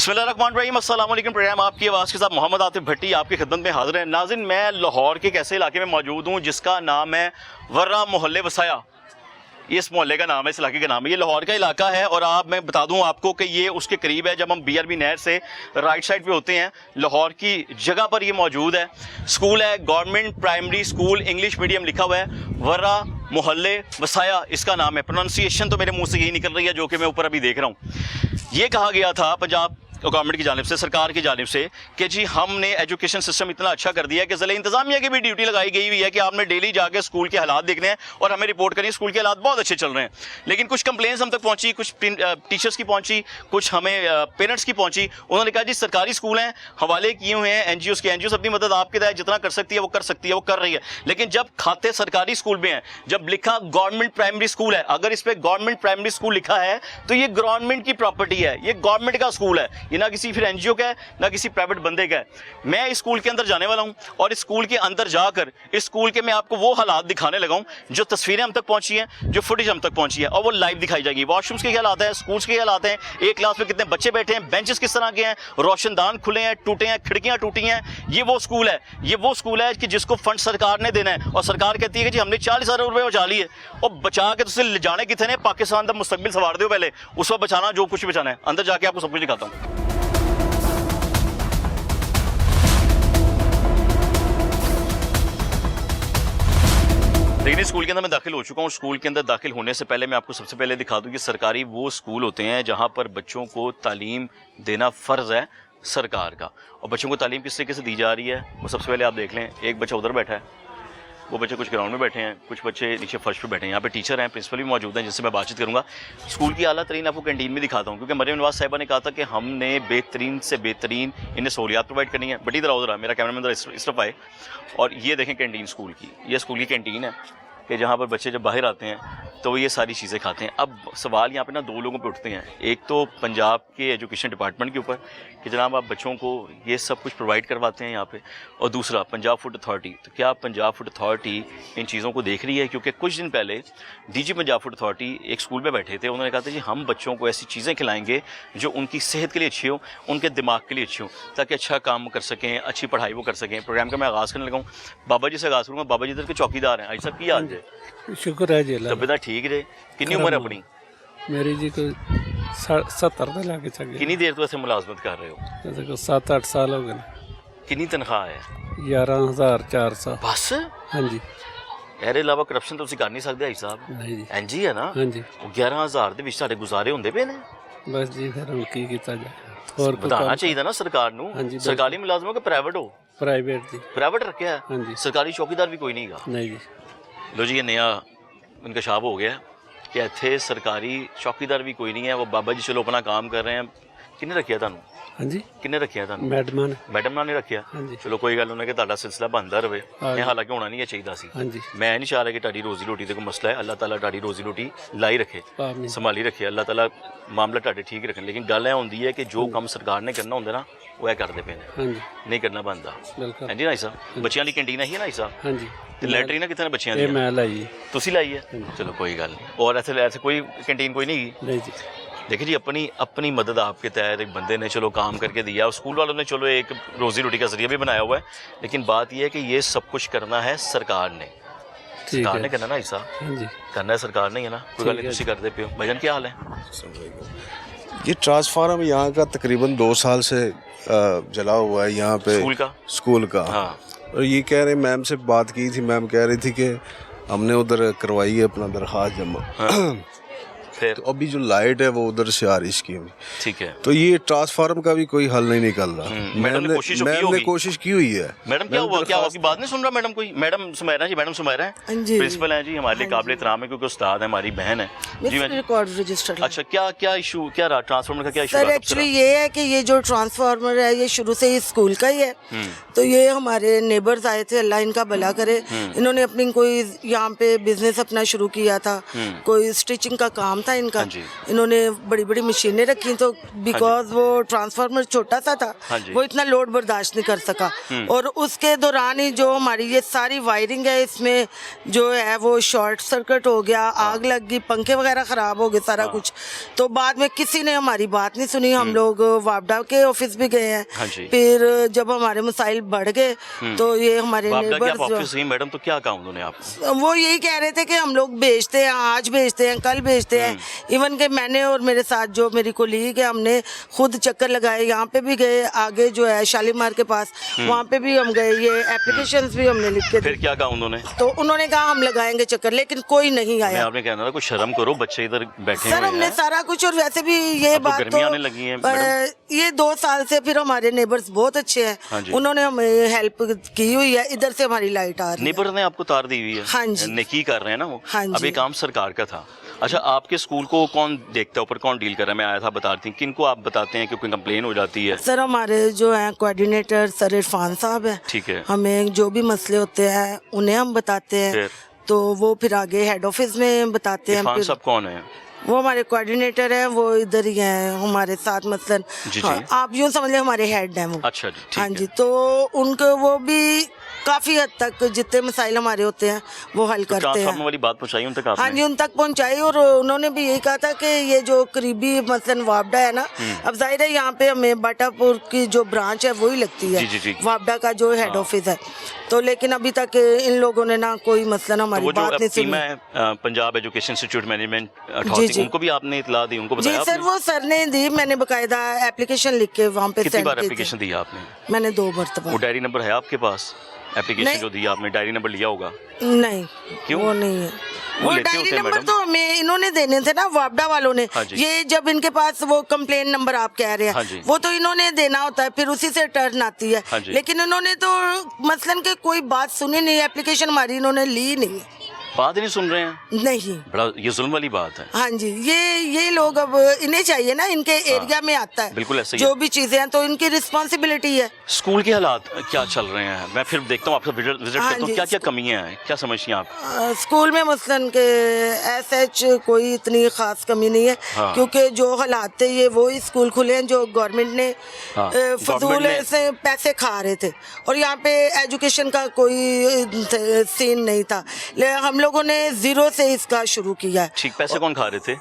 बिस्मिल्लाहिर्रहमानिर्रहीम, अस्सलाम वालेकुम। प्रोग्राम आपकी आवाज़ के साथ मोहम्मद आतिफ भट्टी आपकी खिदमत में हाजिर है। नाज़रीन, मैं लाहौर के एक ऐसे इलाके में मौजूद हूँ जिसका नाम है वर्रा मोहल्ले वसाया। ये इस मोहल्ले का नाम है, इस इलाके का नाम है। ये लाहौर का इलाका है और मैं बता दूं आपको कि ये उसके करीब है। जब हम BRB नहर से राइट साइड पे होते हैं, लाहौर की जगह पर ये मौजूद है। स्कूल है government primary school, English medium लिखा हुआ है, वर्रा मोहल्ले वसाया इसका नाम है। प्रोनाउंसिएशन तो मेरे मुंह से यही निकल रही है जो कि मैं ऊपर अभी देख रहा हूँ। ये कहा गया था पंजाब गवर्नमेंट की जानिब से, सरकार की जानिब से, कि जी हमने एजुकेशन सिस्टम इतना अच्छा कर दिया है कि ज़िला इंतजामिया की भी ड्यूटी लगाई गई हुई है कि आपने डेली जाके स्कूल के हालात देखने हैं और हमें रिपोर्ट करनी है स्कूल के हालात बहुत अच्छे चल रहे हैं। लेकिन कुछ कंप्लेंट्स हम तक पहुंची, कुछ टीचर्स की पहुंची, कुछ हमें पेरेंट्स की पहुंची। उन्होंने कहा जी सरकारी स्कूल हैं, हवाले किए हुए हैं NGOs के, NGOs अपनी मदद आपके तहत जितना कर सकती है वो कर सकती है, वो कर रही है। लेकिन जब खाते सरकारी स्कूल में हैं, जब लिखा गवर्नमेंट प्राइमरी स्कूल है, अगर इस पर गवर्नमेंट प्राइमरी स्कूल लिखा है तो ये गवर्नमेंट की प्रॉपर्टी है, ये गवर्नमेंट का स्कूल है, ये ना किसी फिर NGO का है ना किसी प्राइवेट बंदे का है। मैं इस स्कूल के अंदर जाने वाला हूं और इस स्कूल के अंदर जाकर इस स्कूल के मैं आपको वो हालात दिखाने लगा हूं जो तस्वीरें हम तक पहुंची हैं, जो फुटेज हम तक पहुंची है और वो लाइव दिखाई जाएगी। वॉशरूम्स के क्या हालात हैं, स्कूल्स के क्या हालात हैं, एक क्लास में कितने बच्चे बैठे हैं, बेंचेस किस तरह के हैं, रोशनदान खुले हैं, टूटे हैं, खिड़कियां टूटी हैं। ये वो स्कूल है, ये वो स्कूल है कि जिसको फंड सरकार ने देना है और सरकार कहती है कि जी हमने 40,000 रुपये बचा लिए और बचा के तुझे ले जाने कितने ने, पाकिस्तान का मुस्तकबिल सवार दो पहले, उस वक्त बचाना जो कुछ बचाना है। अंदर जाके आपको सब कुछ दिखाता हूँ। लेकिन स्कूल के अंदर मैं दाखिल हो चुका हूँ। स्कूल के अंदर दाखिल होने से पहले मैं आपको सबसे पहले दिखा दूँ कि सरकारी वो स्कूल होते हैं जहाँ पर बच्चों को तालीम देना फ़र्ज़ है सरकार का। और बच्चों को तालीम किस तरीके से दी जा रही है वो सबसे पहले आप देख लें। एक बच्चा उधर बैठा है, वो बच्चे कुछ ग्राउंड में बैठे हैं, कुछ बच्चे नीचे फर्श पे बैठे हैं। यहाँ पे टीचर हैं, प्रिंसिपल भी मौजूद हैं जिससे मैं बातचीत करूँगा। स्कूल की आला तरीन आपको कैंटीन में दिखाता हूँ क्योंकि मरियम नवाज़ साहिबा ने कहा था कि हमने बेहतरीन से बेहतरीन इन्हें सहूलियात प्रोवाइड करनी है। बड़ी तरह उधर मेरा कैमरा मैन इस तरफ आए और ये देखें कैंटीन स्कूल की, ये स्कूल की कैंटीन है कि जहाँ पर बच्चे जब बाहर आते हैं तो ये सारी चीज़ें खाते हैं। अब सवाल यहाँ पे ना दो लोगों पे उठते हैं, एक तो पंजाब के एजुकेशन डिपार्टमेंट के ऊपर कि जनाब आप बच्चों को ये सब कुछ प्रोवाइड करवाते हैं यहाँ पे, और दूसरा पंजाब फूड अथॉरिटी। तो क्या पंजाब फूड अथॉरिटी इन चीज़ों को देख रही है? क्योंकि कुछ दिन पहले DG पंजाब फूड अथॉरिटी एक स्कूल में बैठे थे, उन्होंने कहा था जी हम बच्चों को ऐसी चीज़ें खिलाएँगे जो उनकी सेहत के लिए अच्छी हो, उनके दिमाग के लिए अच्छी हो, ताकि अच्छा काम कर सकें, अच्छी पढ़ाई वो कर सकें। प्रोग्राम का मैं आगाज़ करने लगा हूँ, बाबा जी से आगाज़ करूँगा। बाबा जी इधर के चौकीदार हैं। आज सब की याद है? शुक्र है जी, तबीयत ठीक है। कितनी उम्र है अपनी? मेरी जी कोई 70 ਦੇ ਲਾਗੇ ਚੱਲ ਗਿਆ। कितनी देर तो ऐसे मुलाजमत कर रहे हो? जैसे को 7-8 साल हो गए। कितनी तनख्वाह है? 11,400 बस। हाँ जी। ਇਹਦੇ ਇਲਾਵਾ ਕਰਪਸ਼ਨ ਤੁਸੀਂ ਕਰ ਨਹੀਂ ਸਕਦੇ ਭਾਈ ਸਾਹਿਬ। नहीं जी। ਐਂਜੀ ਹੈ ਨਾ? हाँ जी। ਉਹ 11,000 ਦੇ ਵਿੱਚ ਸਾਡੇ ਗੁਜ਼ਾਰੇ ਹੁੰਦੇ ਪਏ ਨੇ। बस जी फिर हम की ਕੀਤਾ जाए और कोई ਵਧਾਉਣਾ काम ਚਾਹੀਦਾ ਨਾ ਸਰਕਾਰ ਨੂੰ। ਹਾਂਜੀ, ਬਿਲਕੁਲ। ਸਰਕਾਰੀ ਮੁਲਾਜ਼ਮ ਹੋ ਕਿ ਪ੍ਰਾਈਵੇਟ ਹੋ? प्राइवेट जी। ਪ੍ਰਾਈਵੇਟ ਰੱਖਿਆ ਹੈ? हाँ जी। ਸਰਕਾਰੀ ਚੌਕੀਦਾਰ ਵੀ ਕੋਈ ਨਹੀਂਗਾ। नहीं जी। लो जी, ये नया इंकशाफ हो गया कि इतने सरकारी चौकीदार भी कोई नहीं है। वो बाबा जी चलो अपना काम कर रहे हैं। किन्ने रखिया तुहानू? हाँ जी। किन्ने रखिया तुहानू? मैडम ने। मैडम ने रखिया। हाँ जी। चलो कोई गल नहीं कि तुहाडा सिलसिला बनता रहे। हाँ जी। हालांकि होना नहीं चाहिए सी। हाँ जी। मैं नहीं चाह रहा कि तुहाडी रोजी रोटी का कोई मसला है। अल्लाह ताला तुहाडी रोजी रोटी लाई रखे, आमीन। संभाली रखे। अल्लाह ताला मामला तुहाडे ठीक रखे। लेकिन गल यह होंदी है कि जो काम सरकार ने करना होंदा ना वो है करते पे हाँ जी। नहीं करना बनता। बिल्कुल। हाँ जी नाई साहब, बच्चों की कैंटीन है ना नाई साहब? हाँ जी। ਤੇ ਲੈਟਰੀਨ ਕਿੱਥੇ ਨੇ ਬੱਚਿਆਂ ये ਦੀ? मैं लाई। ਤੁਸੀਂ ਲਾਈ ਹੈ? ਚਲੋ कोई गल नहीं। और ऐसे कोई कैंटीन कोई नहीं? नहीं जी। देखिए जी, अपनी मदद आपके तहत एक बंदे ने चलो काम करके दिया, और स्कूल वालों ने चलो एक रोज़ी रोटी का जरिया भी बनाया हुआ है। लेकिन बात यह है कि ये सब कुछ करना है सरकार ने। सरकार ने करना ना हिस्सा। हाँ जी। करना है सरकार ने, है ना? कोई गल नहीं, तुम करते पे हो। भाईजान क्या हाल है? ये ट्रांसफार्मर यहाँ का तकरीबन 2 साल से जला हुआ है यहाँ पे। स्कूल का। हाँ। और ये कह रहे, मैम से बात की थी, मैम कह रही थी कि हमने उधर करवाई है अपना दरख्वास्त जमा। हाँ। फिर तो अभी जो लाइट है वो उधर से आ रही स्कीम। ठीक है। तो ये ट्रांसफार्मर का भी कोई हल नहीं निकल रहा। मैडम ने कोशिश की हुई है। मैडम क्या हुआ? क्या आपकी बात नहीं सुन रहा मैडम? कोई मैडम सुमैरा जी, मैडम सुमैरा है, प्रिंसिपल हैं जी, हमारे लिए काबिल एहतराम है क्योंकि उस्ताद है, हमारी बहन है जी। Record register. अच्छा, क्या इशू क्या रहा ट्रांसफार्मर का? क्या इशू सर रहा? एक्चुअली ये है कि ये जो ट्रांसफार्मर है ये शुरू से ही स्कूल का ही है। तो ये हमारे नेबर्स आए थे, अल्लाह इनका भला करे, इन्होंने अपनी कोई यहाँ पे बिजनेस अपना शुरू किया था, कोई स्टिचिंग का काम था था इनका। हाँ जी। इन्होंने बड़ी बड़ी मशीनें रखी तो बिकॉज वो ट्रांसफार्मर छोटा सा था, हाँ जी। वो इतना लोड बर्दाश्त नहीं कर सका, और उसके दौरान ही जो हमारी ये सारी वायरिंग है इसमें जो है वो शॉर्ट सर्किट हो गया, आग लग गई, पंखे वगैरह खराब हो गए सारा कुछ। तो बाद में किसी ने हमारी बात नहीं सुनी, हम लोग वापडा के ऑफिस भी गए हैं। हाँ जी। फिर जब हमारे मसाइल बढ़ गए तो ये हमारे वापडा की आप नेबर्स ऑफिस गई मैडम, तो क्या कहा उन्होंने आपको? वो यही कह रहे थे कि हम लोग भेजते हैं, आज भेजते हैं, कल भेजते हैं। इवन के मैंने और मेरे साथ जो मेरी कोलीग है हमने खुद चक्कर लगाए, यहाँ पे भी गए, आगे जो है शालीमार के पास वहाँ पे भी हम गए, ये एप्लीकेशंस भी हमने लिख के फिर क्या कहा उन्होंने? तो उन्होंने कहा हम लगाएंगे चक्कर, लेकिन कोई नहीं मैं आया। आपने कहना था कुछ शर्म करो, बच्चे इधर बैठे सर हुए हमने हैं। सारा कुछ, और वैसे भी ये अब तो बात गर्मियाँ आने लगी हैं, मैडम। ये 2 साल से फिर हमारे नेबर्स बहुत अच्छे हाँ हैं, जी। उन्होंने हमें हेल्प की हुई है, इधर से हमारी लाइट आ रही है। नेबर ने आपको तार दी हुई है? हाँ जी। नेकी कर रहे हैं ना वो। हाँ जी। अब ये काम सरकार का था। अच्छा, आपके स्कूल को कौन देखता है, ऊपर कौन डील कर रहा है? मैं आया था बता रही थी, किनको आप बताते हैं क्योंकि कंप्लेन हो जाती है? सर हमारे जो हैं कोऑर्डिनेटर सर इरफान साहब हैं, ठीक है। हमें जो भी मसले होते हैं उन्हें हम बताते हैं, फिर? तो वो फिर आगे हेड ऑफिस में बताते हैं। इरफान फिर साहब कौन है? वो हमारे कोऑर्डिनेटर हैं, वो इधर ही हैं हमारे साथ, मसलन जी, हाँ, जी। आप यूँ समझ लें हमारे हेड हैं वो। अच्छा जी, ठीक हाँ है। जी, तो उनको वो भी काफ़ी हद तक जितने मसाइल हमारे होते हैं वो हल तो करते ट्रांसफार्मर हैं। वाली बात पहुंचाई उन तक हाँ आपने? जी, उन तक पहुंचाई, और उन्होंने भी यही कहा था कि ये जो करीबी मसलन वापडा है ना, अब जाहिर है यहाँ पे हमें बाटापुर की जो ब्रांच है वही लगती है, जी, जी, जी। वापडा का जो हेड ऑफिस है, तो लेकिन अभी तक इन लोगों ने ना कोई मसलन तो हमारी वो जो बात नहीं पीमा सुनी। है, पंजाब एजुकेशन इंस्टीट्यूट मैनेजमेंट जी, अथॉरिटी, जी। उनको भी आपने इतला दी, उनको जी बताया सर, आपने? वो सर ने दी, मैंने बकायदा एप्लीकेशन लिख के वहाँ पे कितनी सेंड बार की थी। एप्लीकेशन दी आपने? मैंने 2 मरतबा। वो डायरी नंबर है आपके पास? एप्लीकेशन नहीं। जो दी आपने, डायरी नंबर लिया होगा? नहीं, क्यों? वो नहीं है। वो वो लेते डायरी होते हैं नंबर मैडम। तो हमें इन्होंने देने थे ना, वापडा वालों ने। हाँ जी। ये जब इनके पास वो कंप्लेन नंबर आप कह रहे हाँ हैं, जी। वो तो इन्होंने देना होता है, फिर उसी से टर्न आती है। हाँ जी। लेकिन इन्होंने तो मसलन के कोई बात सुनी नहीं, एप्लीकेशन हमारी इन्होंने ली नहीं। बात ही नहीं सुन रहे हैं, नहीं। बड़ा ये जुल्म वाली बात है। हाँ जी, ये लोग अब इन्हें चाहिए ना, इनके एरिया में आता है बिल्कुल ऐसे ही जो है। भी चीजें हैं, तो इनकी रिस्पॉन्सिबिलिटी है। स्कूल के हालात क्या चल रहे हैं? मैं फिर देखता हूँ, आपसे विजिट हाँ करता हूँ, जी। क्या क्या कमियां हैं, क्या समझती हैं आप? स्कूल में मसलन के एसएच कोई इतनी खास कमी नहीं है, हाँ। क्योंकि जो हालात थे ये वो ही स्कूल खुले हैं जो गवर्नमेंट ने हाँ, फजूल गवर्नमेंट ने- से पैसे खा रहे थे, और यहाँ पे एजुकेशन का कोई सीन नहीं था। हम लोगों ने 0 से इसका शुरू किया है। ठीक, पैसे कौन खा रहे थे?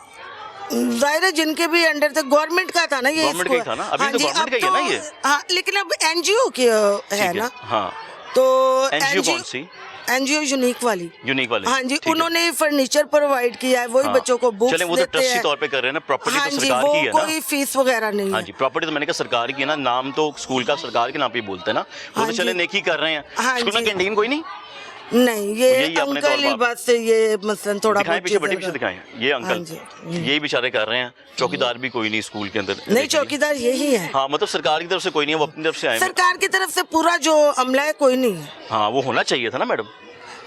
जाहिर है जिनके भी अंडर थे, गवर्नमेंट का था ना ये गवर्नमेंट का ही स्कूल। था ना? अभी हाँ तो जी, गवर्नमेंट अब का ही है ना तो- ये? हाँ, लेकिन अब एनजीओ की ठीक है ना, हाँ। तो एनजीओ कौन सी? एनजीओ यूनिक वाली। यूनिक वाले? हाँ जी, ठीक है। उन्होंने फर्नीचर प्रोवाइड किया है, वही हाँ। बच्चों को बुक्स चले, वो तो देते ट्रस्टी हैं। तौर पे कर रहे हैं ना, प्रॉपर्टी हाँ तो जी, सरकार वो की है ना? कोई फीस वगैरह नहीं हाँ है। जी, प्रॉपर्टी तो मैंने कहा सरकार की है ना, नाम तो स्कूल का सरकार के नाम पे ही बोलते हैं ना। वो हाँ तो चले जी। नेकी कर रहे हैं। हाँ स्कूल में जी। कैंटीन कोई नहीं? नहीं, ये यही अपने तौर अंकल ही पर- बस ये मसलन थोड़ा दिखाएं बहुत पीछे, बड़े चीज़ें पीछे का- दिखाएं। ये अंकल, हाँ जी। यही बेचारे कर रहे हैं। चौकीदार भी कोई नहीं स्कूल के अंदर? नहीं, देखिए। चौकीदार यही है। हाँ, मतलब सरकार की तरफ से कोई नहीं है, वो अपनी तरफ से आए हैं। सरकार की तरफ से पूरा जो अमला है कोई नहीं है। हाँ, वो होना चाहिए था ना मैडम,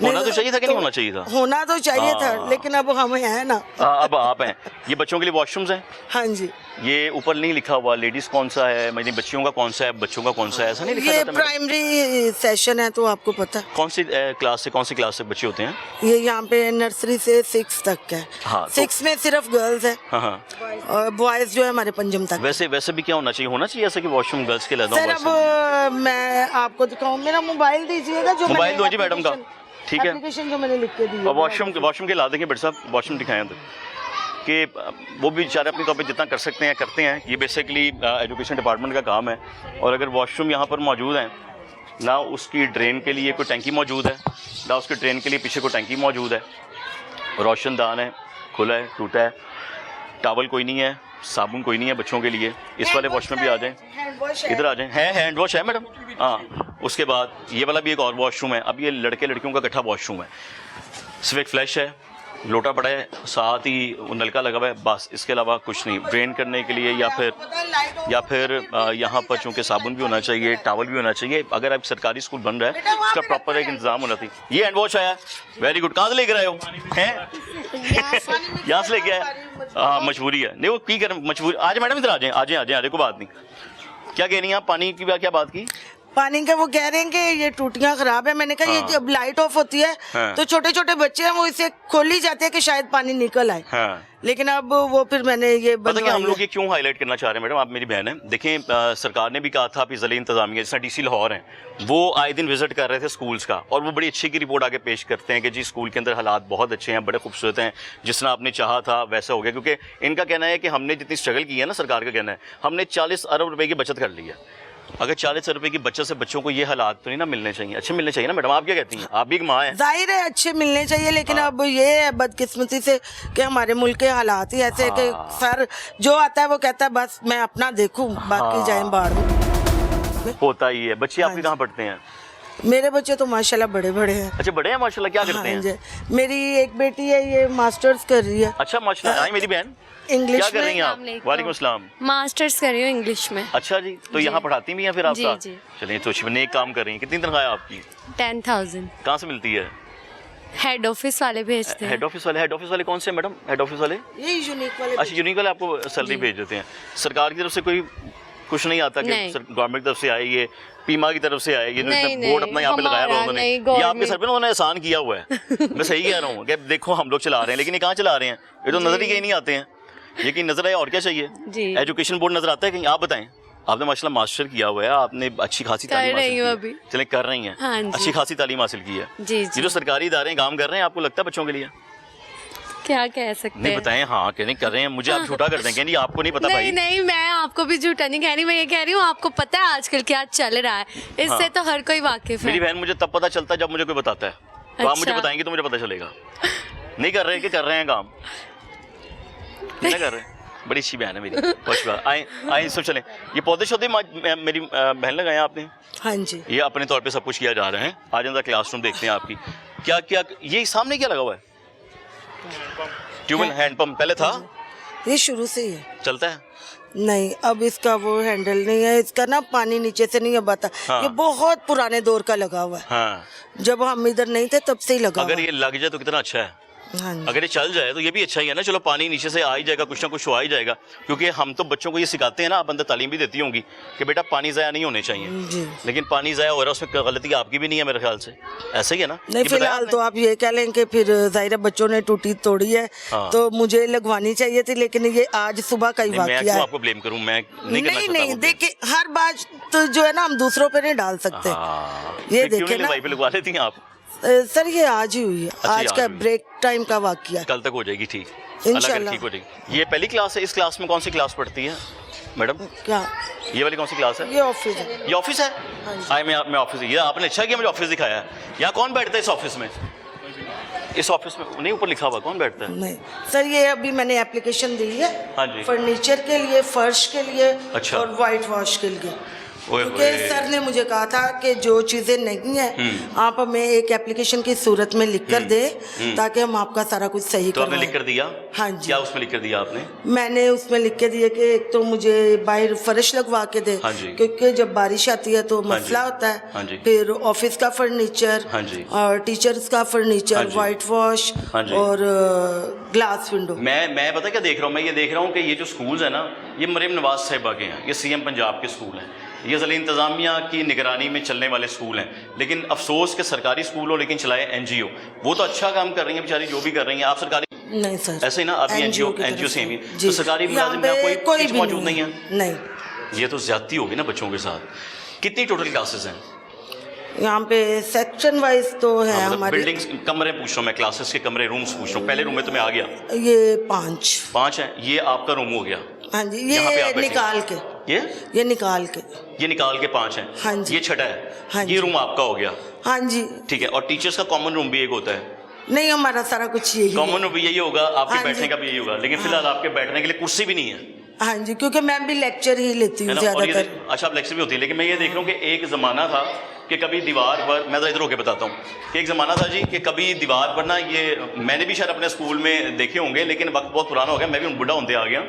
होना तो चाहिए था कि नहीं होना चाहिए था? होना तो चाहिए था, हाँ। लेकिन अब हम हैं ना। अब आप हैं। ये बच्चों के लिए वॉशरूम्स हैं? हाँ जी, ये ऊपर नहीं लिखा हुआ लेडीज कौन सा है, मतलब बच्चियों का कौन सा है, बच्चों का कौन सा है, ऐसा नहीं लिखा ये जाता मैडम? प्राइमरी सेशन है तो आपको पता है। कौन सी क्लास से कौन सी क्लास से बच्चे होते हैं? ये यहाँ पे नर्सरी से 6 तक है। हाँ, तो- 6 में सिर्फ गर्ल्स है, हाँ हाँ। और बॉयज जो है हमारे पंजम तक। वैसे भी क्या होना चाहिए ऐसा कि वॉशरूम गर्ल्स के अलग सर अब मैं आपको दिखाऊं, मेरा मोबाइल दीजिएगा जो मोबाइल मैंने दो जी मैडम का। ठीक है। एप्लीकेशन जो मैंने लिख के दी है। और वॉशरूम के ला देंगे बेटे साहब, वॉशरूम दिखाएं तो कि वो भी बेचारे अपनी तौर पे जितना कर सकते हैं करते हैं। ये बेसिकली एजुकेशन डिपार्टमेंट का काम है। और अगर वॉशरूम यहाँ पर मौजूद हैं, ना उसकी ड्रेन के लिए कोई टैंकी मौजूद है, ना उसकी ड्रेन के लिए पीछे कोई टैंकी मौजूद है, रोशनदान है, खुला है, टूटा है, टावल कोई नहीं है, साबुन कोई नहीं है बच्चों के लिए। इस वाले वॉशरूम भी आ जाएं, इधर आ जाएं। है हैंड वॉश है मैडम? हाँ। उसके बाद ये वाला भी एक और वॉशरूम है। अब ये लड़के लड़कियों का इकट्ठा वॉशरूम है। सिर्फ एक फ्लैश है, लोटा पड़ा है, साथ ही वो नलका लगा हुआ है, बस इसके अलावा कुछ नहीं। ड्रेन करने के लिए या फिर यहाँ पर चूँकि साबुन भी होना चाहिए, टावल भी होना चाहिए। अगर आप सरकारी स्कूल बन रहा है उसका प्रॉपर एक इंतजाम होना चाहिए। ये हैंड वॉश आया, वेरी गुड। कहाँ से लेकर आए हो? हैं? यहाँ से लेके आए? हाँ, मजबूरी है। नहीं, वो की कर मजबूरी। आज मैडम इधर आ जाए, आ जाए, कोई बात नहीं। क्या कह रही हैं आप? पानी की क्या बात की? पानी का वो कह रहे हैं कि ये टूटियां खराब है। मैंने कहा ये जब लाइट ऑफ होती है तो छोटे छोटे बच्चे हैं वो इसे खोल ही जाते हैं कि शायद पानी निकल आए, लेकिन अब वो फिर मैंने ये पता कि हम लोग ये क्यों हाईलाइट करना चाह रहे हैं मैडम, आप मेरी बहन है। देखें सरकार ने भी कहा था अभी ज़िला इंतजामिया जैसा डीसी लाहौर हैं वो आए दिन विजिट कर रहे थे स्कूल्स का, और वो बड़ी अच्छी की रिपोर्ट आगे पेश करते हैं कि जी स्कूल के अंदर हालात बहुत अच्छे हैं, बड़े खूबसूरत हैं, जिस तरह आपने चाहा था वैसा हो गया। क्योंकि इनका कहना है कि हमने जितनी स्ट्रगल की है ना, सरकार का कहना है हमने 40 अरब रुपए की बचत कर ली है। अगर 40 रुपए की बचत से बच्चों को ये हालात तो नहीं ना मिलने चाहिए, अच्छे मिलने चाहिए ना मैडम, आप क्या कहती हैं? आप भी एक माँ हैं। जाहिर है अच्छे मिलने चाहिए, लेकिन अब ये है बदकिस्मती से कि हमारे मुल्क के हालात ही ऐसे है कि सर जो आता है वो कहता है बस मैं अपना देखूं, बाकी जाए बाहर में। होता ही है। बच्चे आपके कहाँ पढ़ते हैं? मेरे बच्चे तो माशाल्लाह बड़े बड़े हैं। अच्छा बड़े हैं माशाल्लाह, क्या करते हैं? मेरी एक बेटी है ये मास्टर्स कर रही है। अच्छा माशाल्लाह। मेरी बहन इंग्लिश क्या कर रही हैं आप? वालेकुम अस्सलाम। मास्टर्स कर रही हूँ इंग्लिश में। अच्छा जी, तो यहाँ पढ़ाती भी हैं फिर आप जी, साथ? जी। चलिए तो अच्छी नेक काम कर रही हैं। कितनी तनख्वाह है आपकी? 10,000 कहाँ से मिलती है? हेड ऑफिस वाले भेजते हैं। हेड ऑफिस वाले कौन से हैं मैडम? हेड ऑफिस वाले यही यूनिक वाले। अच्छा यूनिक वाले आपको सैलरी भेज देते हैं। सरकार की तरफ से कोई कुछ नहीं आता कि गवर्नमेंट की तरफ से आए, ये पीमा की तरफ से आए, ये बोर्ड अपना यहाँ पे लगाया हुआ उन्होंने, ये आपके सर पे उन्होंने एहसान किया हुआ है। मैं सही कह रहा हूँ कि देखो हम लोग चला रहे हैं, लेकिन ये कहाँ चला रहे हैं? ये तो नजर ही कहीं नहीं आते हैं। ये कहीं नजर आए और क्या चाहिए? एजुकेशन बोर्ड नजर आता है कहीं? आप बताएं। आपने माशाल्लाह मास्टर किया हुआ है, आपने अच्छी खासी तालीम हासिल की है। चलें कर रही हैं, अच्छी खासी तालीम हासिल की है। ये जो सरकारी इदारे हैं काम कर रहे हैं, आपको लगता है बच्चों के लिए? क्या कह सकते हैं? नहीं बताएं। हाँ कह नहीं कर रहे हैं, मुझे आप झूठा कर देंगे। नहीं आपको नहीं पता भाई। नहीं मैं आपको भी झूठा नहीं कह रही, मैं ये कह रही हूँ आपको पता है आजकल क्या चल रहा है, इससे तो हर कोई वाकिफ है। मेरी बहन मुझे तब पता चलता है जब मुझे कोई बताता है, तो आप मुझे बताएंगे तो मुझे पता चलेगा। नहीं कर रहे कि कर रहे हैं काम? नहीं कर रहे। बड़ी अच्छी बहन है मेरी। आए सब चलें। ये पौधे शौधे मेरी बहन लगाए आपने? हाँ जी। ये अपने तौर पे सब कुछ किया जा रहा है। आज अंदर क्लासरूम देखते हैं आपकी। क्या क्या ये सामने क्या लगा हुआ है? ट्यूबवेल हैंडपंप पहले था? ये शुरू से ही है। चलता है? नहीं अब इसका वो हैंडल नहीं है, इसका ना पानी नीचे से नहीं आता। ये बहुत पुराने दौर का लगा हुआ है। हाँ। जब हम इधर नहीं थे तब से ही लगा। अगर ये लग जाए तो कितना अच्छा है। हाँ। अगर ये चल जाए तो ये भी अच्छा ही है ना। चलो पानी नीचे से आ ही जाएगा, कुछ ना कुछ आ ही जाएगा। क्योंकि हम तो बच्चों को ये सिखाते हैं ना, आप अंदर तालीम भी देती होंगी कि बेटा पानी ज़ाया नहीं होने चाहिए जी। लेकिन पानी ज़ाया हो रहा है, उसमें गलती आपकी भी नहीं है मेरे ख्याल से। ऐसे ही है ना? नहीं फिलहाल तो आप ये कह लें कि फिर जाहिर बच्चों ने टूटी तोड़ी है। हाँ। तो मुझे लगवानी चाहिए थी, लेकिन ये आज सुबह का ही वाकया है। मैं आपको ब्लेम करूं? मैं नहीं देखिए हर बात तो जो है ना हम दूसरों पे नहीं डाल सकते। ये देखिए ना, लगवा लेती हैं आप? सर ये आज ही हुई है। अच्छा, आज का ब्रेक टाइम का वाकया। कल तक हो जाएगी ठीक, इंशाल्लाह ठीक हो जाएगी। ये पहली क्लास है। इस क्लास में कौन सी क्लास पढ़ती है मैडम? क्या ये वाली कौन सी क्लास है? ये ऑफिस है। ये ऑफिस है? हाँ मैं ऑफिस है। ये आपने अच्छा किया मुझे ऑफिस दिखाया है। यहाँ कौन बैठता है इस ऑफिस में? इस ऑफिस में नहीं ऊपर लिखा हुआ कौन बैठता है? नहीं सर ये अभी मैंने एप्लीकेशन दी है। हाँ जी। फर्नीचर के लिए, फर्श के लिए। अच्छा। और वाइट वॉश के लिए। क्योंकि सर ने मुझे कहा था कि जो चीज़ें नहीं है आप हमें एक एप्लीकेशन की सूरत में लिख कर दे ताकि हम आपका सारा कुछ सही तो आपने लिख कर दिया? हाँ जी। क्या उसमें लिख कर दिया आपने? मैंने उसमें लिख के दिया कि एक तो मुझे बाहर फर्श लगवा के दे। हाँ जी। क्योंकि जब बारिश आती है तो मसला होता है। हाँ जी। फिर ऑफिस का फर्नीचर। हाँ जी। और टीचर्स का फर्नीचर, वाइट वॉश और ग्लास विंडो। मैं पता क्या देख रहा हूँ? मैं ये देख रहा हूँ कि ये जो स्कूल्स है ना, ये मरीम नवाज साहिबा के हैं, ये CM पंजाब के स्कूल हैं, ये ज़िला इंतज़ामिया की निगरानी में चलने वाले स्कूल हैं। लेकिन अफसोस के सरकारी स्कूल हो लेकिन चलाए NGO। वो तो अच्छा काम कर रही हैं बेचारी, जो भी कर रही हैं। आप सरकारी नहीं सर ऐसे ही ना, अभी NGO सेम ही तो सरकारी मुलाजिम में कोई मौजूद नहीं है। नहीं ये तो ज्यादती होगी ना बच्चों के साथ। कितनी टोटल क्लासेस हैं यहाँ पे? सेक्शन वाइज तो है हमारे। बिल्डिंग्स कमरे पूछ रहा हूँ मैं, क्लासेस के कमरे, रूम्स पूछ रहा हूँ। पहले रूम में तो मैं आ गया, ये 5 है। ये आपका रूम हो गया? हाँ जी। ये निकाल के ये निकाल के 5 हैं। हाँ जी। ये छठा है। हाँ ये रूम आपका हो गया? हाँ जी। ठीक है। और टीचर्स का कॉमन रूम भी एक होता है? नहीं हमारा सारा कुछ यही कॉमन रूम भी यही होगा, आपके बैठने का भी यही होगा। लेकिन फिलहाल आपके बैठने के लिए कुर्सी भी नहीं है? हाँ जी, क्योंकि मैं भी लेक्चर ही लेती हूँ ज्यादातर। अच्छा आप लेक्चर भी होती है। लेकिन मैं ये देख रहा हूँ कि एक ज़माना था कि कभी दीवार पर, मैं इधर होके बताता हूँ कि एक ज़माना था जी कि कभी दीवार पर ना, ये मैंने भी शायद अपने स्कूल में देखे होंगे, लेकिन वक्त बहुत पुराना हो गया, मैं भी बुढ़ा होते आ गया।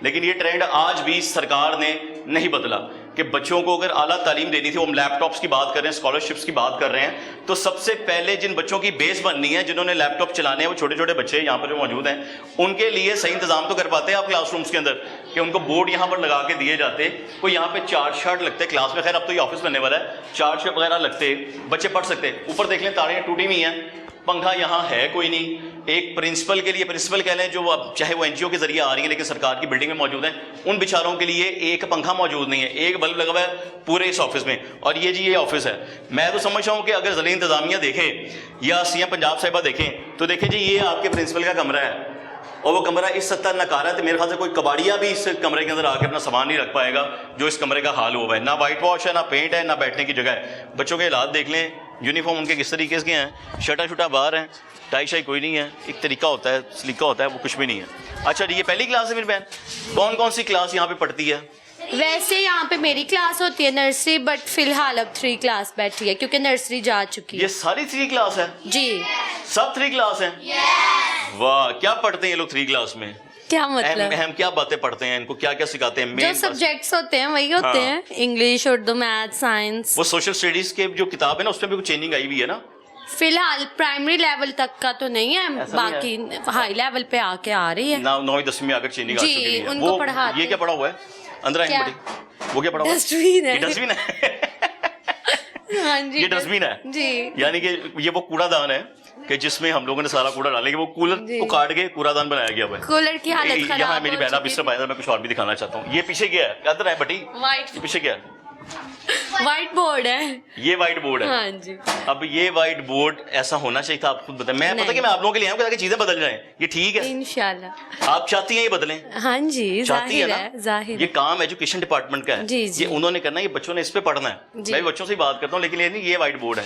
लेकिन ये ट्रेंड आज भी सरकार ने नहीं बदला कि बच्चों को अगर आला तालीम देनी थी, वो हम लैपटॉप्स की बात कर रहे हैं, स्कॉलरशिप्स की बात कर रहे हैं, तो सबसे पहले जिन बच्चों की बेस बननी है, जिन्होंने लैपटॉप चलाने हैं, वो छोटे छोटे बच्चे यहाँ पर जो मौजूद हैं, उनके लिए सही इंतजाम तो कर पाते हैं आप क्लासरूम्स के अंदर। कि उनको बोर्ड यहाँ पर लगा के दिए जाते, कोई यहाँ पे चार्ट शार्ट लगते क्लास में, खैर अब तो ये ऑफिस बनने वाला है, चार्ट शार्ट वगैरह लगते, बच्चे पढ़ सकते। ऊपर देख लें तारें टूटी हुई हैं, पंखा यहाँ है कोई नहीं। एक प्रिंसिपल के लिए, प्रिंसिपल कह लें जो अब चाहे वो एनजीओ के जरिए आ रही है लेकिन सरकार की बिल्डिंग में मौजूद है, उन बेचारों के लिए एक पंखा मौजूद नहीं है, एक बल्ब लगा हुआ है पूरे इस ऑफिस में। और ये जी ये ऑफिस है। मैं तो समझता हूँ कि अगर ज़िला इंतज़ामिया देखे या सीएम पंजाब साहिबा देखें तो देखें जी ये आपके प्रिंसिपल का कमरा है और वो कमरा इस सत्ता नकारा है, तो मेरे ख्याल से कोई कबाड़िया भी इस कमरे के अंदर आके अपना सामान नहीं रख पाएगा जो इस कमरे का हाल हुआ है। ना वाइट वॉश है, ना पेंट है, ना बैठने की जगह है। बच्चों के हालात देख लें, यूनिफॉर्म उनके किस तरीके के हैं, शर्टा शुटा बाहर हैं, टाई शाई कोई नहीं है, एक तरीका होता है सलीका होता है, वो कुछ भी नहीं है। अच्छा जी ये पहली क्लास है मेरी बहन, कौन कौन सी क्लास यहाँ पे पढ़ती है? वैसे यहाँ पे मेरी क्लास होती है नर्सरी, बट फिलहाल अब 3 क्लास बैठी है क्योंकि नर्सरी जा चुकी ये है। सारी 3 क्लास है जी सब 3 क्लास हैं? वाह, क्या पढ़ते हैं ये लोग 3 क्लास में? क्या मतलब? अहम क्या बातें पढ़ते हैं, इनको क्या क्या सिखाते हैं? जो सब्जेक्ट्स होते हैं वही होते हाँ। हैं, इंग्लिश, उर्दू, मैथ, साइंस। वो सोशल स्टडीज के जो किताब है ना उसमें भी कुछ चेंजिंग आई हुई है ना? फिलहाल प्राइमरी लेवल तक का तो नहीं है, ऐसा बाकी हाई लेवल पे आके आ रही है। 9वीं 10वीं में आकर चेंजिंग आ जी, चुकी है। उनको वो पढ़ाते ये क्या पढ़ा हुआ है अंदर आएंगे क्या? बेटी, वो क्या पढ़ा हुआ है? डस्टबिन है। ये डस्टबिन है। हाँ जी ये डस्टबिन है जी। यानी कि ये वो कूड़ादान है कि जिसमें हम लोगों ने सारा कूड़ा डालेंगे, वो कूलर को काट के कूड़ादान बनाया गया हुआ है। कूलर की हालत खराब यहाँ मेरी हो बहना चुकी बिस्तर पाया, मैं कुछ और भी दिखाना चाहता हूँ। ये पीछे क्या है, अंदर है बेटी, व्हाइट ये पीछे क्या है? व्हाइट बोर्ड है। ये व्हाइट बोर्ड है। हाँ जी। अब ये व्हाइट बोर्ड ऐसा होना चाहिए था, आप खुद बताएं। मैं पता कि मैं आप लोगों के लिए आऊँ ताकि चीजें बदल जाएं, ये ठीक है? इंशाल्लाह आप चाहती हैं ये बदलें? हाँ जी, चाहती है जाहिर ना? है, जाहिर ये है। काम एजुकेशन डिपार्टमेंट का है। जी, जी। ये उन्होंने करना है, ये बच्चों ने इस पे पढ़ना है। जी। मैं भी बच्चों से ही बात करता हूँ, लेकिन ये नहीं, ये व्हाइट बोर्ड है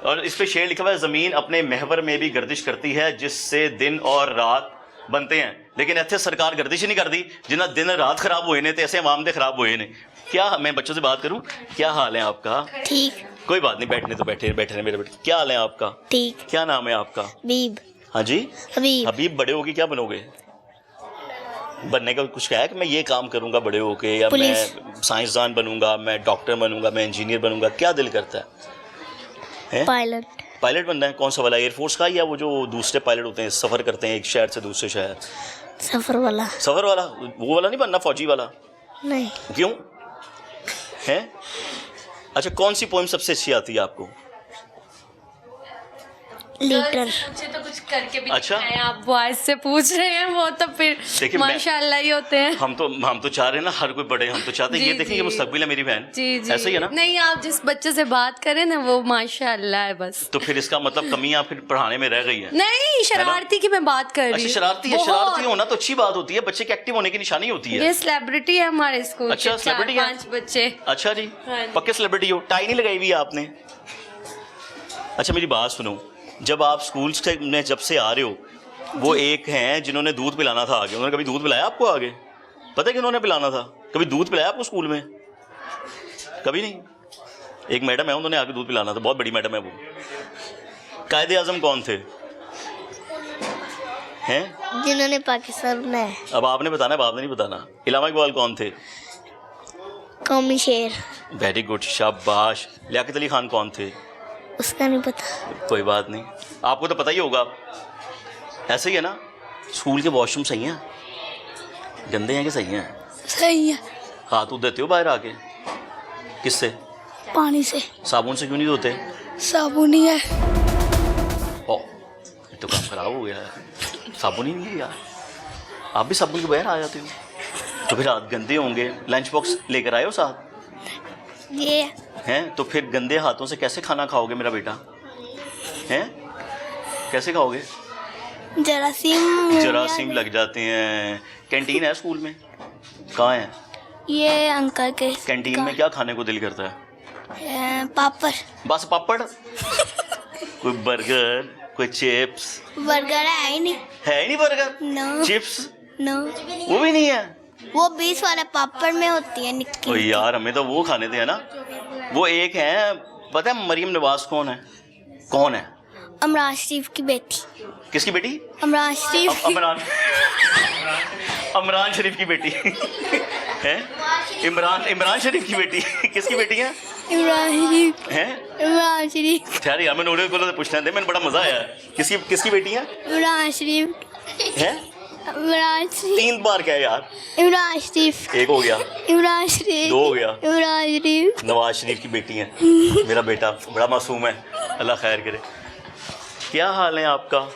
और इस पे शेर लिखा हुआ है, जमीन अपने महवर में भी गर्दिश करती है जिससे दिन और रात बनते हैं, लेकिन ऐसे सरकार गर्दिश ही नहीं करती, जिन्हें दिन रात खराब हुए ने तो ऐसे अवाम दे खराब हुए ने। क्या मैं बच्चों से बात करूं, क्या हाल है आपका? ठीक। कोई बात नहीं, बैठने तो बैठे बैठे रहे मेरे बेटे। क्या हाल है आपका? ठीक। क्या नाम है आपका? हबीब। हाँ जी हबीब। हबीब, बड़े होके क्या बनोगे? बनने का कुछ क्या है कि मैं ये काम करूंगा बड़े होके, या पुलिस। मैं साइंसदान बनूंगा, मैं डॉक्टर बनूंगा, मैं इंजीनियर बनूंगा? क्या दिल करता है? पायलट। पायलट बनना है? कौन सा वाला, एयरफोर्स का या वो जो दूसरे पायलट होते हैं सफ़र करते हैं एक शहर से दूसरे शहर? सफर वाला। सफ़र वाला, वो वाला नहीं बनना, फौजी वाला? नहीं। क्यों है? अच्छा, कौन सी पोएम सबसे अच्छी आती है आपको? लीटर। मुझे तो कुछ करके भी अच्छा। दिखाएं, आप वॉइस से पूछ रहे हैं, वो तो फिर देखिए, माशाल्लाह ही होते हैं। हम तो चाह रहे हैं ना, हर कोई बड़े, हम तो चाहते हैं जी, ये देखिए, जी। ये मुस्तकबिल है मेरी बहन। जी जी ऐसा ही है ना? नहीं, आप जिस बच्चे से बात करें ना वो माशाल्लाह है बस। तो फिर इसका मतलब कमियां फिर पढ़ाने में रह गई हैं। नहीं, शरारती की मैं बात कर रही अच्छा, हूँ। शरारती है, बहुत। शरारती होना तो अच्छी बात होती है, बच्चे के एक्टिव होने की निशानी होती है। ये सेलिब्रिटी है हमारे स्कूल अच्छा, के, celebrity है? 4-5 बच्चे। अच्छा जी, हाँ जी। पक्के सेलिब्रिटी हो। टाई नहीं लगाई हुई है आपने? अच्छा मेरी बात सुनो, जब आप स्कूल से में जब से आ रहे हो, वो एक हैं जिन्होंने दूध पिलाना था आगे, उन्होंने कभी दूध पिलाया आपको आगे? पता है कि उन्होंने पिलाना था? कभी दूध पिलाया आपको स्कूल में? कभी नहीं। एक मैडम है, उन्होंने आगे दूध पिलाना था, बहुत बड़ी मैडम है वो। कायदे आजम कौन थे? हैं? जिन्होंने पाकिस्तान बनाया। अब आपने बताना, अब आपने नहीं बताना। इलामा इकबाल कौन थे? कौमी शेर। वेरी गुड, शाबाश। लियाकत अली खान कौन थे? उसका नहीं पता। कोई बात नहीं, आपको तो पता ही होगा। ऐसे ही है ना? स्कूल के वॉशरूम सही हैं? गंदे हैं कि सही हैं? सही है। हाथ तो देते हो बाहर आके? किससे? पानी से। साबुन से क्यों नहीं धोते? साबुन ही है। ओ, ये तो काम खराब हो गया है, साबुन ही नहीं है यार। आप भी साबुन के बगैर आ जाते हो, तो फिर हाथ गंदे होंगे। लंच बॉक्स लेकर आए हो साथ? ये हैं? तो फिर गंदे हाथों से कैसे खाना खाओगे मेरा बेटा? हैं? कैसे खाओगे? जरासीम लग जाते हैं। कैंटीन है स्कूल में? कहाँ है ये अंकल के कैंटीन में? क्या खाने को दिल करता है? पापड़। बस पापड़? कोई बर्गर, कोई चिप्स? बर्गर है ही नहीं। है ही नहीं बर्गर? नो। चिप्स? नो। वो भी नहीं है? वो 20 वाला पापड़ में होती है निक्की। ओ यार, हमें तो वो खाने थे, है ना? वो एक है, पता है मरियम नवाज कौन है? कौन है? इमरान शरीफ की बेटी। किसकी बेटी? इमरान शरीफ। इमरान शरीफ की बेटी है? इमरान शरीफ की बेटी। किसकी बेटी है? इमरान शरीफ। हैं? इमरान शरीफ। ठहर यार, मैं नोरे को तो पूछना दे, मैंने बड़ा मजा आया। किसकी बेटी है? इमरान शरीफ है? इमरान शरीफ 3 बार क्या है यार? इमरान शरीफ एक हो गया, इमरान शरीफ 2 हो गया। इमरान शरीफ नवाज शरीफ की बेटी है मेरा बेटा, बड़ा मासूम है, अल्लाह खैर करे। क्या हाल है आपका?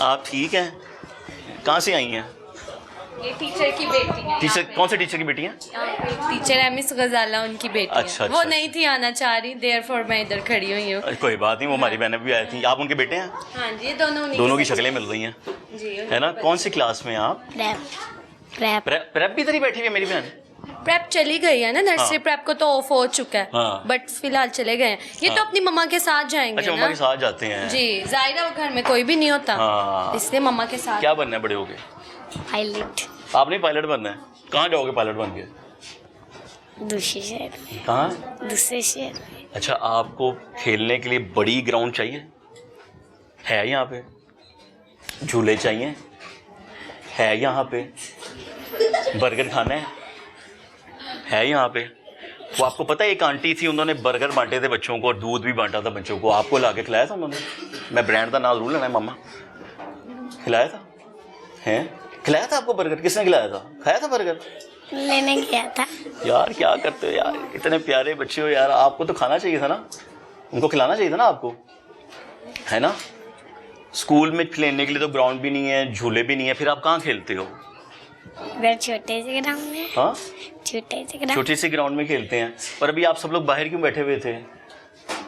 आप ठीक हैं? कहाँ से आई हैं? ये टीचर की बेटी है। टीचर कौन से टीचर की बेटी हैं? टीचर है मिस गजाला, उनकी बेटी अच्छा, है। वो अच्छा। नहीं थी आना चाह रही, देयरफॉर मैं इधर खड़ी हुई हूँ। कोई बात नहीं, वो हमारी बहनें भी आई थी। आप उनके बेटे हैं? हाँ जी, ये दोनों उन्हीं दोनों के की शक्लें मिल रही हैं, जी है ना? कौन सी क्लास में हैं आप? रैप प्रेप भी इधर ही बैठी हुई है मेरी बहन। प्रेप चली गई है ना, नर्सरी हाँ। प्रेप को तो ऑफ हो चुका है, हाँ। बट फिलहाल चले गए हैं। ये तो अपनी मम्मा के साथ जाएंगे अच्छा, ना। मम्मा के साथ जाते हैं। जी, जाहिर है वो घर में कोई भी नहीं होता, हाँ। इसलिए मम्मा के साथ। क्या बनना है बड़े होके? पायलट आपने पायलट बनना है? कहाँ जाओगे पायलट बन के? दूसरे शहर में कहाँ? दूसरे शहर में अच्छा, आपको खेलने के लिए बड़ी ग्राउंड चाहिए? है यहाँ पे? झूले चाहिए? है यहाँ पे? बर्गर खाना है यहाँ पे? वो आपको पता है, एक आंटी थी, उन्होंने बर्गर बांटे थे बच्चों को और दूध भी बांटा था बच्चों को। आपको ला के खिलाया था उन्होंने? मैं ब्रांड का नाम जरूर लेना है मम्मा। खिलाया था? हैं? खिलाया था आपको बर्गर? किसने खिलाया था? खाया था बर्गर? लेने गया था। यार क्या करते हो यार, इतने प्यारे बच्चे हो यार, आपको तो खाना चाहिए था ना, उनको खिलाना चाहिए था ना आपको, है ना? स्कूल में खेलने के लिए तो ग्राउंड भी नहीं है, झूले भी नहीं है, फिर आप कहाँ खेलते हो? इधर छोटे से ग्राउंड में हाँ, छोटे से ग्राउंड छोटी सी ग्राउंड में खेलते हैं। पर अभी आप सब लोग बाहर क्यों बैठे हुए थे?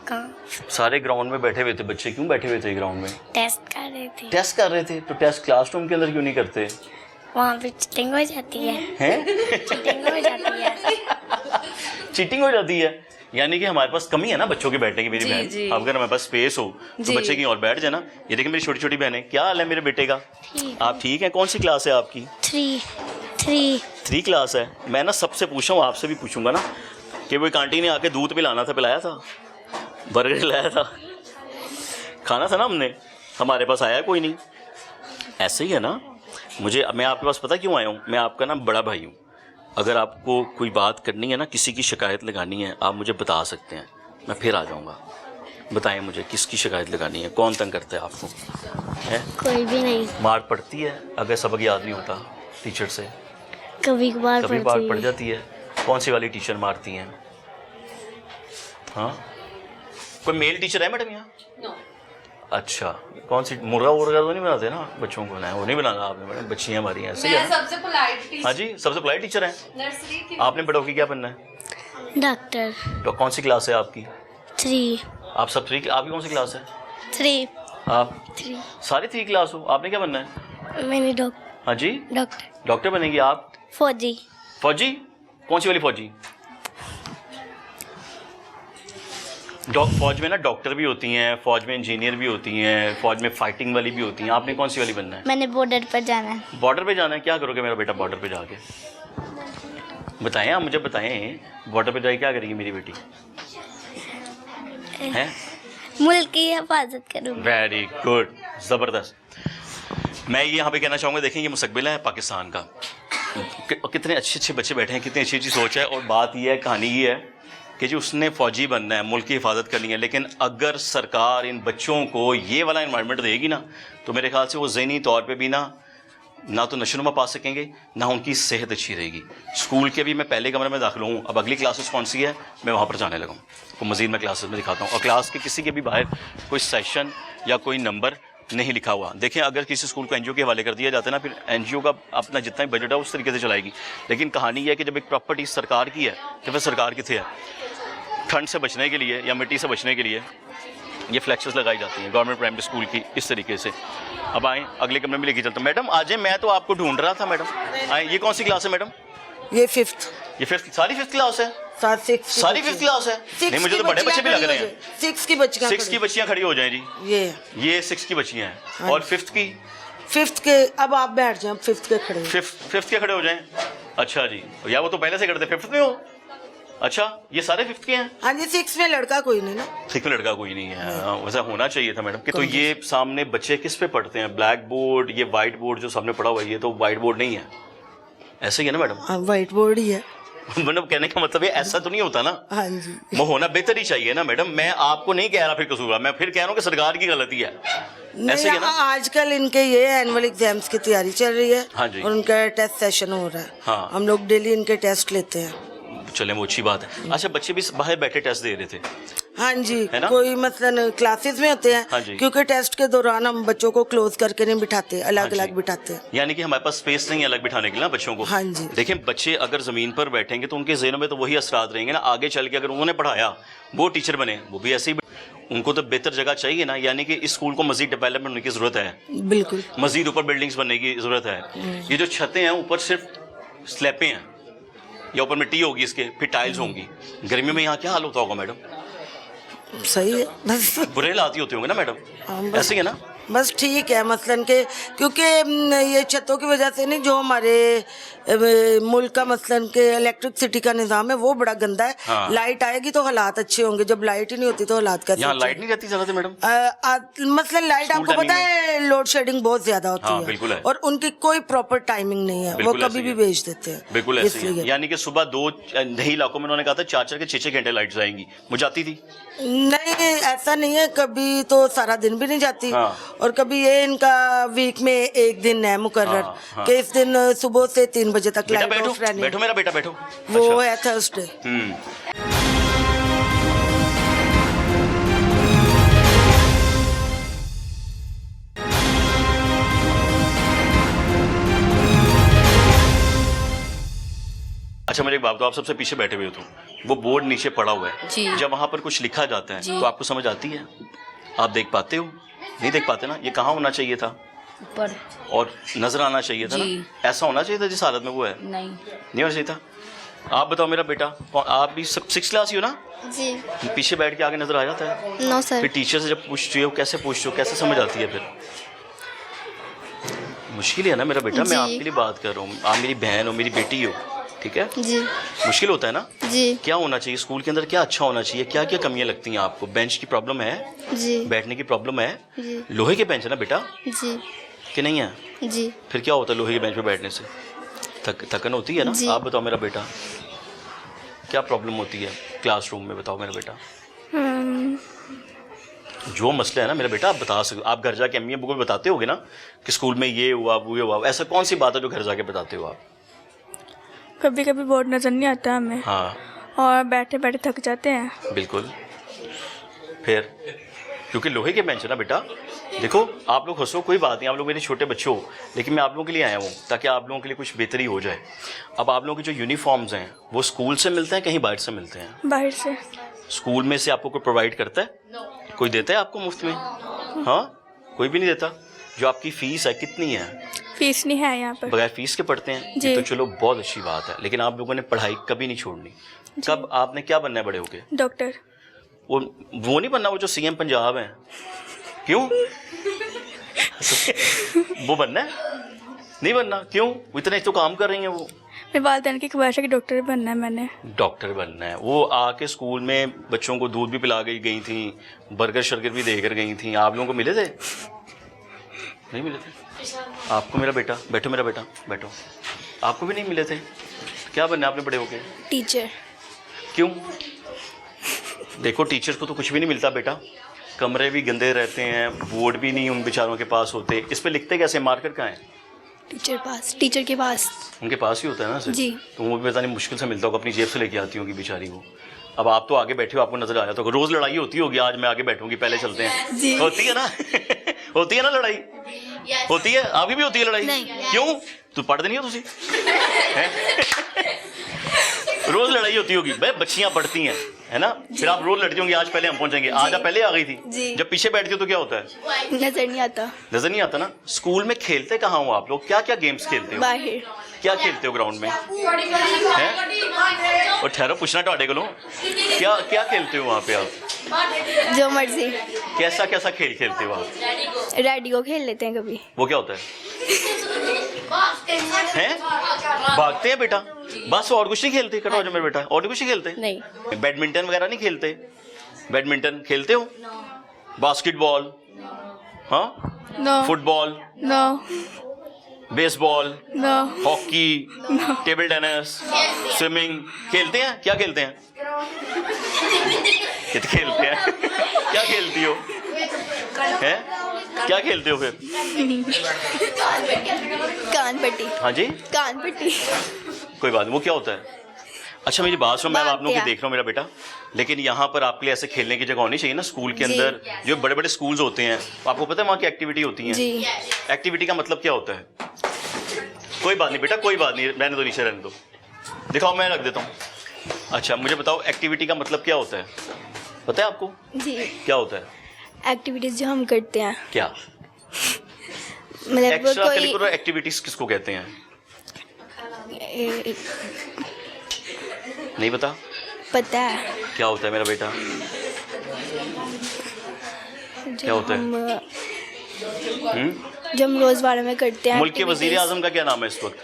कहाँ सारे ग्राउंड में बैठे हुए थे, बच्चे क्यों बैठे हुए थे ग्राउंड में? टेस्ट कर रहे थे। टेस्ट कर रहे थे, तो टेस्ट क्लासरूम के अंदर क्यों नहीं करते वहाँ पे चीटिंग हो जाती है। हैं? चीटिंग हो जाती है। चीटिंग हो जाती है, यानी कि हमारे पास कमी है ना बच्चों के बैठने की मेरी जी, बहन। जी। अब अगर हमारे पास स्पेस हो तो जी। बच्चे की और बैठ जाए ना। ये देखिए मेरी छोटी छोटी बहनें, क्या हाल है मेरे बेटे का? ठीक। आप ठीक हैं? कौन सी क्लास है आपकी? 3 क्लास है। मैं ना सबसे पूछा हूँ, आपसे भी पूछूंगा ना, कि वो कैंटीन में आके दूध पिलाना था, पिलाया था? बर्गर खिलाया था? खाना था ना हमने, हमारे पास आया कोई नहीं। ऐसे ही है ना। मैं आपके पास पता क्यों आया हूँ? मैं आपका ना बड़ा भाई हूँ। अगर आपको कोई बात करनी है ना, किसी की शिकायत लगानी है, आप मुझे बता सकते हैं, मैं फिर आ जाऊँगा। बताएं मुझे, किसकी शिकायत लगानी है? कौन तंग करता है आपको? है? कोई भी नहीं, मार पड़ती है अगर सबक याद नहीं होता टीचर से? कभी कभार कभी बात पड़ जाती है। कौन सी वाली टीचर मारती हैं? हाँ, कोई मेल टीचर है मैडम यहाँ? No. अच्छा, कौन सी? मुर्गा वुर्गा तो नहीं बनाते ना बच्चों को? नहीं, वो नहीं बनाना आपने मैडम, बच्चियाँ हमारी हैं। ऐसे मैं है ना? सबसे पोलाइट हाँ जी, सबसे पोलाइट टीचर हैं। नर्सरी की। आपने बड़ों की क्या बनना है? डॉक्टर। तो कौन सी क्लास है आपकी? 3 आप सब 3? आपकी कौन सी क्लास है? 3 आप 3 सारी 3 क्लास हो। आपने क्या बनना है? मैंने हाँ जी, डॉक्टर डॉक्टर बनेगी आप? फौजी। फौजी? कौन सी वाली फौजी? फौज में ना डॉक्टर भी होती हैं, फौज में इंजीनियर भी होती हैं, फौज में फाइटिंग वाली भी होती हैं। आपने कौन सी वाली बनना है? मैंने बॉर्डर पर जाना है। बॉर्डर पे जाना है? क्या करोगे मेरा बेटा बॉर्डर पे जाके? बताएं, आप मुझे बताएं, बॉर्डर पे जाके क्या करेगी मेरी बेटी? हैं? मुल्क की हिफाजत करूँगा। वेरी गुड, ज़बरदस्त। मैं ये यहाँ पे कहना चाहूँगा, देखें ये मुस्तकबिल है पाकिस्तान का। कितने अच्छे अच्छे बच्चे बैठे हैं, कितनी अच्छी अच्छी सोच है। और बात ये है, कहानी ये है कि जो उसने फ़ौजी बनना है, मुल्क की हिफाजत करनी है, लेकिन अगर सरकार इन बच्चों को ये वाला इन्वायरमेंट देगी ना, तो मेरे ख्याल से वो ज़हनी तौर पे भी ना तो नशोनुमा पा सकेंगे, ना उनकी सेहत अच्छी रहेगी। स्कूल के भी मैं पहले कमरे में दाखिल हूँ, अब अगली क्लासेस कौन सी है मैं वहाँ पर जाने लगा हूँ, तो मज़ीद मैं क्लासेस में दिखाता हूँ। और क्लास के किसी के भी बाहर कोई सेशन या कोई नंबर नहीं लिखा हुआ। देखें, अगर किसी स्कूल को एनजीओ के हवाले कर दिया जाता है ना, फिर एनजीओ का अपना जितना भी बजट है उस तरीके से चलाएगी। लेकिन कहानी यह है कि जब एक प्रॉपर्टी सरकार की है तो फिर सरकार कितने है? ठंड से बचने के लिए या मिट्टी से बचने के लिए ये फ्लैक्सेस लगाई जाती हैं गवर्नमेंट प्राइमरी स्कूल की, इस तरीके से। अब आएँ अगले कमरे में लेके चलता हूँ। मैडम आ जाए, मैं तो आपको ढूंढ रहा था मैडम। आए, ये कौन सी क्लास है मैडम? ये 5th। ये 5th? सारी 5th क्लास है? सारी 5th क्लास है? नहीं, मुझे तो बड़े बच्चे भी लग रहे हैं। 6 की बच्चियाँ 6 की बच्चियाँ खड़ी हो जाएं जी। ये 6 की बच्चियाँ हैं। और 5th की? 5th के अब आप बैठ जाएं, 5th के खड़े 5th के खड़े हो जाएं। अच्छा जी, या वो तो पहले से करते 5th में हो? अच्छा, ये सारे 5th के हैं? हाँ जी, 6 में लड़का कोई नहीं ना। 6 में लड़का कोई नहीं है। हाँ, वैसा होना चाहिए था मैडम। कि तो ये सामने बच्चे किस पे पढ़ते हैं? ब्लैक बोर्ड, ये वाइट बोर्ड जो सामने पड़ा हुआ है, ये तो वाइट बोर्ड नहीं है, ऐसे ही है ना मैडम? हाँ, वाइट बोर्ड ही है। मतलब कहने का मतलब है ऐसा तो नहीं होता ना, हाँ जी। वो होना बेहतर ही चाहिए ना मैडम। मैं आपको नहीं कह रहा फिर कसूर, मैं फिर कह रहा हूँ कि सरकार की गलती है, ऐसे ही है ना। आजकल इनके ये एनुअल एग्जाम्स की तैयारी चल रही है। हाँ जी। और उनका टेस्ट सेशन हो रहा है। हाँ। हम लोग डेली इनके टेस्ट लेते हैं। चले वो अच्छी बात है। अच्छा, बच्चे भी बाहर बैठे टेस्ट दे रहे थे? हाँ जी, है ना? कोई मसलन क्लासेस में होते हैं। हाँ जी। क्योंकि टेस्ट के दौरान हम बच्चों को क्लोज करके नहीं बिठाते, अलग हाँ जी। अलग बिठाते हैं। यानी कि हमारे पास स्पेस नहीं है अलग बिठाने के लिए ना बच्चों को। हाँ जी। देखिए, बच्चे अगर ज़मीन पर बैठेंगे तो उनके ज़हनों में तो वही असरात रहेंगे ना। आगे चल के अगर उन्होंने पढ़ाया, वो टीचर बने, वो भी ऐसे ही, उनको तो बेहतर जगह चाहिए ना। यानी कि इस स्कूल को मजीद डेवलपमेंट होने की ज़रूरत है, बिल्कुल। मजीद ऊपर बिल्डिंग्स बनने की ज़रूरत है। ये जो छतें हैं ऊपर सिर्फ स्लैपें हैं, या ऊपर मिट्टी होगी इसके, फिर टाइल्स होंगी। गर्मियों में यहाँ क्या हाल होता होगा मैडम? सही है बस। बुरे हालात ही होते होंगे ना मैडम, बस। ऐसे ही है ना। बस ठीक है, मसलन के क्योंकि ये छतों की वजह से नहीं, जो हमारे मुल्क का मसलन के इलेक्ट्रिसिटी का निज़ाम है वो बड़ा गंदा है। हाँ। लाइट आएगी तो हालात अच्छे होंगे, जब लाइट ही नहीं होती तो हालात कैसे यहाँ अच्छे लाइट नहीं रहती ज़्यादा मैडम? मसलन लाइट स्कूल आपको पता है लोड शेडिंग बहुत ज्यादा होती हाँ, है। बिल्कुल है। और उनकी कोई प्रॉपर टाइमिंग नहीं है, वो बिल्कुल कभी ऐसे ही भी है। भेज देते हैं। बिल्कुल ऐसे ही है। इसलिए यानी कि सुबह दही इलाकों में उन्होंने कहा था 4-4 के 6-6 घंटे लाइट जाएंगी, वो जाती थी? नहीं, ऐसा नहीं है, कभी तो सारा दिन भी नहीं जाती। हाँ। और कभी ये इनका वीक में एक दिन है मुकर्रर हाँ। कि इस दिन सुबह से 3 बजे तक बेटा लाइट बैठो, ऑफ रहनी। बैठो मेरा बेटा बैठो। वो अच्छा। है थर्सडे। अच्छा, मुझे एक बात बताओ, आप सबसे पीछे बैठे हुए हो तो वो बोर्ड नीचे पड़ा हुआ है, जी। जब वहां पर कुछ लिखा जाता है तो आपको समझ आती है? आप देख पाते हो? नहीं देख पाते ना। ये कहाँ होना चाहिए था? ऊपर। और नजर आना चाहिए था जी। ना। ऐसा होना चाहिए था जिस हालत में वो है? नहीं। नहीं होना चाहिए था। आप बताओ मेरा बेटा, आप भी 6th क्लास ही हो ना? जी। पीछे बैठ के आगे नजर आ जाता है? नो फिर सर। टीचर से जब पूछते हो, कैसे पूछते हो, कैसे समझ आती है फिर? मुश्किल है ना मेरा बेटा। मैं जी। आपके लिए बात कर रहा हूँ, आप मेरी बहन हो, मेरी बेटी हो, ठीक है? जी। मुश्किल होता है ना। जी। क्या होना चाहिए स्कूल के अंदर, क्या अच्छा होना चाहिए, क्या क्या कमियां लगती हैं आपको? बेंच की प्रॉब्लम है? जी। बैठने की प्रॉब्लम है? जी। लोहे के बेंच है ना बेटा, जी। कि नहीं है? जी। फिर क्या होता है लोहे के बेंच पे बैठने से? थकन होती है ना। जी। आप बताओ मेरा बेटा, क्या प्रॉब्लम होती है क्लासरूम में? बताओ मेरा बेटा। जो मसला है ना मेरा बेटा, आप बता सकते, आप घर जाके अम्मी अब्बू को बताते होगे ना कि स्कूल में ये हुआ वो हुआ। ऐसा कौन सी बात है जो घर जाके बताते हो आप? कभी कभी बोर्ड नज़र नहीं आता हमें, हाँ और बैठे बैठे थक जाते हैं। बिल्कुल। फिर क्योंकि लोहे के बेंच है ना बेटा। देखो, आप लोग हंसो, कोई बात नहीं, आप लोग मेरे छोटे बच्चे हो, लेकिन मैं आप लोगों के लिए आया हूँ ताकि आप लोगों के लिए कुछ बेहतरी हो जाए। अब आप लोगों के जो यूनिफॉर्म्स हैं वो स्कूल से मिलते हैं, कहीं बाहर से मिलते हैं? बाहर से। स्कूल में से आपको कोई प्रोवाइड करता है? कोई देता है आपको मुफ्त में? हाँ, कोई भी नहीं देता। जो आपकी फ़ीस है कितनी है? फीस नहीं है यहाँ पर। बगैर फीस के पढ़ते हैं? जी। ये तो चलो बहुत अच्छी बात है, लेकिन आप लोगों ने पढ़ाई कभी नहीं छोड़नी। कब आपने क्या बनना है बड़े होके? डॉक्टर। वो नहीं बनना, वो जो CM पंजाब है। क्यों? वो बनना है? नहीं बनना? क्यों? वो इतने तो काम कर रही हैं वो। मेरे वालिदैन की ख्वाहिश है कि डॉक्टर बनना है मैंने। डॉक्टर बनना है। वो आके स्कूल में बच्चों को दूध भी पिला गई थी, बर्गर शर्गर भी देकर गई थी। आप लोगों को मिले थे? नहीं मिले थे। आपको मेरा बेटा, बैठो मेरा बेटा बैठो, आपको भी नहीं मिले थे? क्या बनना है आपने बड़े होके? टीचर। क्यों? देखो, टीचर्स को तो कुछ भी नहीं मिलता बेटा। कमरे भी गंदे रहते हैं, बोर्ड भी नहीं उन बेचारों के पास होते। इस पे लिखते कैसे? मार्कर कहाँ है? टीचर के पास। उनके पास ही होता है ना सिर्फ। जी। तो वो भी पता नहीं मुश्किल से मिलता होगा, अपनी जेब से लेके आती होगी बेचारी वो। अब आप तो आगे बैठे हो, आपको नजर आ जाता होगा। रोज लड़ाई होती होगी, आज मैं आगे बैठूंगी, पहले चलते हैं। जी। होती है ना? होती है ना लड़ाई? होती है, आगे भी होती है लड़ाई। नहीं। क्यों? तू पढ़ते नहीं हो तुसी? रोज लड़ाई होती होगी भाई, बच्चियां पढ़ती हैं, है ना? फिर आप रोज लड़ती होंगी, आज पहले हम पहुंचेंगे, आज आप पहले आ गई थी। जी। जब पीछे बैठती हो तो क्या होता है? नजर नहीं आता। नजर नहीं आता ना। स्कूल में खेलते कहाँ हो आप लोग? क्या क्या गेम्स खेलते हो? बाहर। क्या खेलते हो ग्राउंड में? हैं? और ठहरो, पूछना टॉडे को लो, क्या क्या खेलते हो वहाँ पे आप? जो मर्जी। कैसा कैसा खेल खेलते हो आप? रेडियो खेल लेते हैं कभी। वो क्या होता है? हैं? भागते हैं बेटा, बस। और कुछ नहीं खेलते? कटो मेरे बेटा, और कुछ नहीं खेलते? नहीं। बैडमिंटन वगैरह नहीं खेलते? बैडमिंटन खेलते हो? बास्केटबॉल? हाँ? No. Football? No. Baseball, no hockey, table tennis, swimming खेलते हैं? क्या खेलते हैं? खेलते हैं। क्या खेलती हो? हैं? क्या खेलते हो फिर? कान पट्टी। हाँ जी, कान पट्टी। कोई बात नहीं, वो क्या होता है? अच्छा मेरी बात सुनो, मैं आप लोगों की बात देख रहा हूँ मेरा बेटा, लेकिन यहाँ पर आपके लिए ऐसे खेलने की जगह होनी चाहिए ना स्कूल के अंदर। जो बड़े बड़े स्कूल्स होते हैं, आपको पता है वहाँ की एक्टिविटी होती है। जी। एक्टिविटी का मतलब क्या होता है? कोई बात नहीं बेटा, कोई बात नहीं, रहने दो, नीचे रहने दो। दिखाओ, मैं रख देता हूँ। अच्छा मुझे बताओ, एक्टिविटी का मतलब क्या होता है? पता है आपको जी। क्या होता है? एक्टिविटीज जो हम करते हैं, क्या मतलब एक्स्ट्रा कोई करिकुलर एक्टिविटीज किसको कहते हैं? नहीं पता? पता है क्या होता है मेरा बेटा? क्या होता है? जो हम रोजमर्रा में करते हैं। मुल्क के वजीर आजम का क्या नाम है इस वक्त?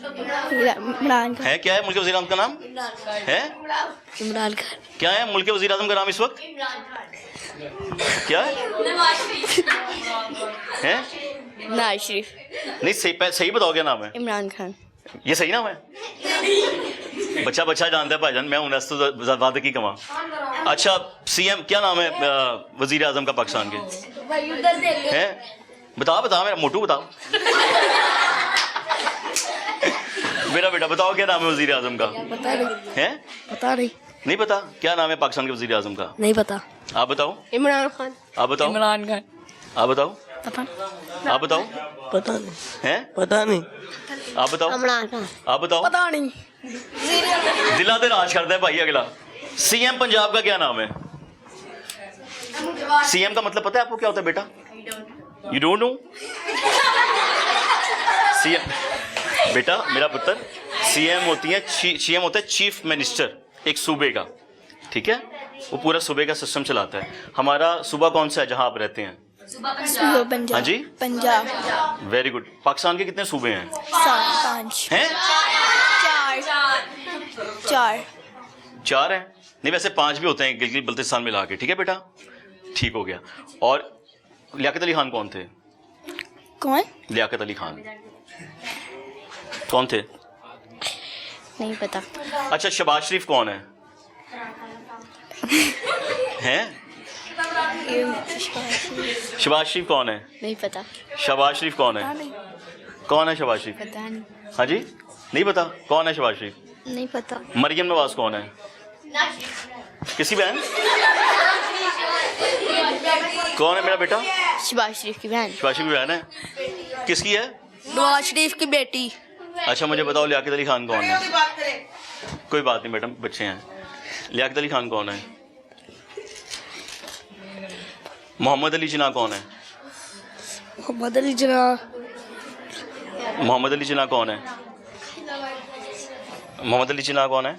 इमरान खान। है क्या है मुल्क के वजीर आजम का नाम? है इमरान खान। क्या है मुल्क के वजीर आजम का नाम इस वक्त? क्या है? नवाज शरीफ। नहीं सही बताओ, क्या नाम है? इमरान खान। ये सही नाम है? बच्चा बच्चा जानता है भाईजान, मैं उन्हें तो वादे की कमा। अच्छा सीएम क्या नाम है वजीर आजम का पाकिस्तान के? हैं? बताओ मेरा मोटू बताओ। मेरा बेटा बताओ, क्या नाम है वजीर आजम का? पता नहीं। हैं? पता नहीं। नहीं पता? क्या नाम है पाकिस्तान के वजीर आजम का? नहीं पता। आप बताओ। इमरान खान। आप बताओ। इमरान खान। आप बताओ। पता आप बताओ। पता नहीं। हैं? पता नहीं। आप बताओ। इमरान खान। आप बताओ। पता नहीं। दिला दे राज करता है भाई। अगला सीएम पंजाब का क्या नाम है? सीएम का मतलब पता है आपको क्या होता है बेटा? You don't know? सीएम बेटा मेरा पुत्र, सीएम होती है, सीएम होता है चीफ मिनिस्टर एक सूबे का, ठीक है? वो पूरा सूबे का सिस्टम चलाता है। हमारा सूबा कौन सा है जहां आप रहते हैं? पंजाब। हाँ जी, पंजाब। Very good. पाकिस्तान के कितने सूबे हैं? 5 हैं? 4 4 हैं? नहीं वैसे 5 भी होते हैं गिलगित बल्तिस्तान मिला के, ठीक है बेटा? ठीक हो गया। और लियाकत अली खान कौन थे? कौन? लियाकत अली खान कौन थे? नहीं पता। अच्छा शहबाज शरीफ कौन है? हैं? शहबाज शरीफ कौन है? नहीं पता। शहबाज शरीफ कौन है? कौन है शहबाज शरीफ? पता नहीं। हाँ जी, नहीं पता कौन है शहबाज शरीफ? नहीं पता। मरियम नवाज कौन है? किसी बहन? कौन है मेरा बेटा? शहबाज शरीफ की बहन। शहबाज शरीफ की बहन है? किसकी है? नवाज शरीफ की बेटी। अच्छा मुझे बताओ लियाकत अली खान कौन है? कोई बात नहीं मैडम, बच्चे हैं। लियाकत अली खान कौन है? मोहम्मद अली जिन्ना कौन है? मोहम्मद अली जिन्ना। मोहम्मद अली जिन्ना कौन है? मोहम्मद अली जिन्ना कौन है?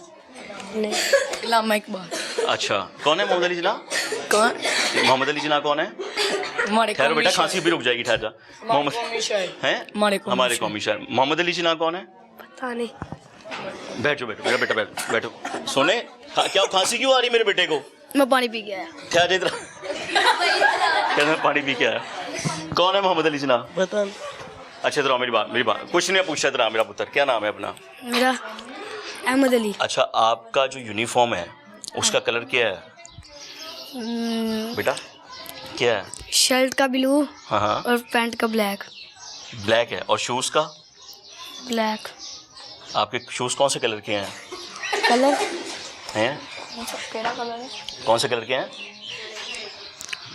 इलामा इकबाल। अच्छा कौन है मोहम्मद अली जिन्ना? कौन? मोहम्मद अली जिन्ना कौन है? हमारे ठहरो बेटा, खांसी भी रुक जाएगी, ठहर जा। मोहम्मद हैं? हमारे कौमी शायर। मोहम्मद अली जिन्ना कौन है? पता नहीं। बैठो बैठो मेरा बेटा, बैठो। सोने क्या खांसी क्यों आ रही है मेरे बेटे को? मैं पानी पी गया। ठहर इधर। कहना पानी पी के आया। कौन है मोहम्मद अली जिन्ना? पता नहीं। अच्छा इधर आओ, मेरी बात कुछ नहीं पूछा। इधर आ मेरा पुत्र, क्या नाम है अपना? मेरा अहमद अली। अच्छा आपका जो यूनिफॉर्म है उसका कलर क्या है बेटा? क्या है? शर्ट का ब्लू हाँ हाँ और पैंट का ब्लैक। ब्लैक है। और शूज़ का? ब्लैक। आपके शूज़ कौन से कलर के हैं? कलर हैं? केड़ा कलर है? कौन से कलर के हैं?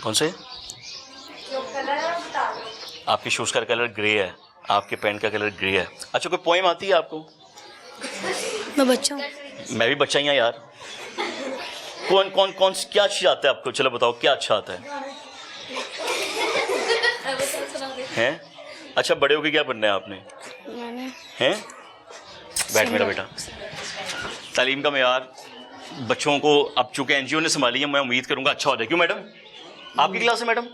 कौन से? आपके शूज़ का कलर ग्रे है, आपके पैंट का कलर ग्रे है। अच्छा कोई पोएम आती है आपको? मैं बच्चा हूँ। मैं भी बच्चा ही हूँ यार। कौन क्या अच्छा आता है आपको? चलो बताओ क्या अच्छा आता है? हैं? अच्छा बड़े होके क्या बनना है आपने? हैं? बैठ मेरा बेटा। तालीम का मेयार बच्चों को अब चूंकि एनजीओ ने संभाली है, मैं उम्मीद करूंगा अच्छा हो जाए। क्यों मैडम? आपकी क्लास है मैडम?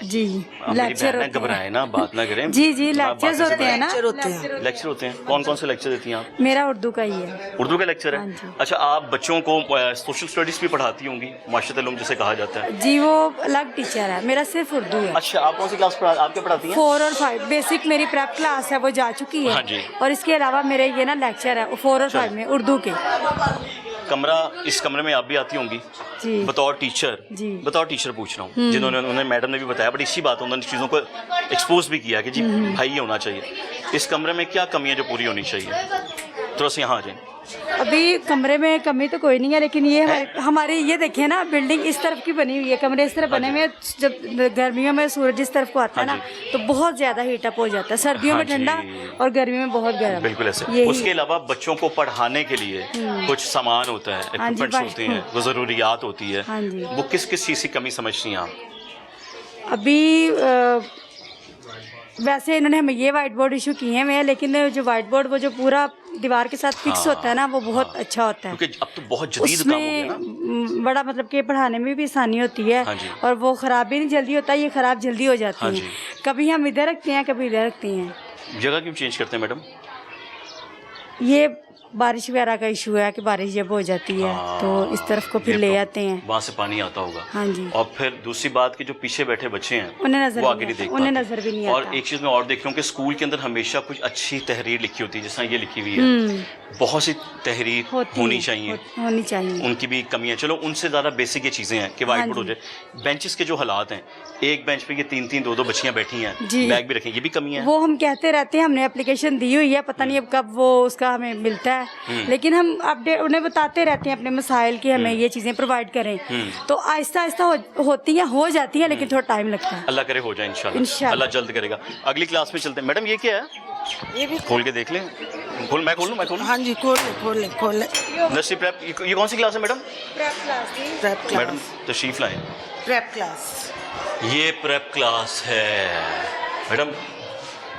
जी लेक्चर होते हैं। घबराए ना, बात ना करें। जी जी लेक्चर्स होते हैं ना। लेक्चर होते हैं। कौन कौन से लेक्चर देती हैं आप? मेरा उर्दू का ही है। उर्दू का लेक्चर है। हाँ जी। अच्छा, आप बच्चों को सोशल स्टडीज भी पढ़ाती होंगी, माशरत उलूम जिसे कहा जाता है। जी वो अलग टीचर है, मेरा सिर्फ उर्दू है। अच्छा, आप कौन सी क्लास आप क्या पढ़ाती हैं? 4 और 5 बेसिक मेरी प्रेप क्लास है, वो जा चुकी है। हाँ जी। और इसके अलावा मेरे ये ना लेक्चर है 4 और 5 में उर्दू के। इस कमरे में आप भी आती होंगी जी बतौर टीचर। जी। बतौर टीचर पूछ रहा हूँ, जिन्होंने उन्होंने मैडम ने भी बताया, बट इसी बात उन्होंने चीज़ों को एक्सपोज भी किया कि जी भाई ये होना चाहिए। इस कमरे में क्या कमियां जो पूरी होनी चाहिए? थोड़ा सा यहाँ आ जाए। अभी कमरे में कमी तो कोई नहीं है, लेकिन ये हमारी ये देखिए ना, बिल्डिंग इस तरफ की बनी हुई है, कमरे इस तरफ बने हुए हैं। जब गर्मियों में सूरज इस तरफ को आता है ना, तो बहुत ज़्यादा हीटअप हो जाता है। सर्दियों में ठंडा और गर्मी में बहुत गर्म। बिल्कुल ऐसे। उसके अलावा बच्चों को पढ़ाने के लिए कुछ सामान होता है, इक्विपमेंट्स होते हैं, वो ज़रूरियात होती है, वो किस किस चीज़ की कमी समझती हैं आप? अभी वैसे इन्होंने हमें ये वाइट बोर्ड इशू किए हैं, लेकिन जो वाइट बोर्ड वो जो पूरा दीवार के साथ फिक्स होता है ना, वो बहुत अच्छा होता है। क्योंकि अब तो बहुत जदीद काम हो गया ना। उसमें बड़ा मतलब कि पढ़ाने में भी आसानी होती है। और वो ख़राब भी नहीं जल्दी होता, ये ख़राब जल्दी हो जाती है। कभी हम इधर रखते हैं, कभी इधर रखते हैं। जगह क्यों चेंज करते हैं मैडम? ये बारिश वगैरह का इशू है कि बारिश जब हो जाती है तो इस तरफ को फिर ले आते हैं, वहाँ से पानी आता होगा। हाँ जी। और फिर दूसरी बात कि जो पीछे बैठे बच्चे हैं उन्हें नजर वो आगे नहीं देख उन्हें पाते। नजर भी नहीं आता। और एक चीज़ मैं और देख रहा हूँ कि स्कूल के अंदर हमेशा कुछ अच्छी तहरीर लिखी होती है, जिस तरह ये लिखी हुई है। बहुत सी तहरीर होनी चाहिए, उनकी भी कमियाँ। चलो उनसे ज़्यादा बेसिक ये चीज़ें हैं कि वाइट बोर्ड हो जाए। बेंचेस के जो हालात हैं, एक बेंच पे ये 3-3 2-2 बच्चियाँ बैठी हैं, बैग भी रखें, ये भी कमी है। वो हम कहते रहते हैं, हमने एप्लीकेशन दी हुई है, पता नहीं अब कब वो उसका हमें मिलता है, लेकिन हम अपडेट उन्हें बताते रहते हैं अपने मसाइल की, हमें ये चीज़ें प्रोवाइड करें। तो आहिस्ता आहिस्ता होती हैं, हो जाती है, लेकिन थोड़ा टाइम लगता है। अल्लाह करे हो जाए इंशाल्लाह, अल्लाह जल्द करेगा। अगली क्लास में चलते हैं। मैडम ये क्या है? ये भी खोल के देख लें। मैं खोलूँ? हाँ जी, खोल ले। नर्सरी प्रेप, ये कौन सी क्लास है मैडम? Prep class. मैडम तशरीफ लाएं। प्रेप क्लास, ये प्रेप क्लास है मैडम।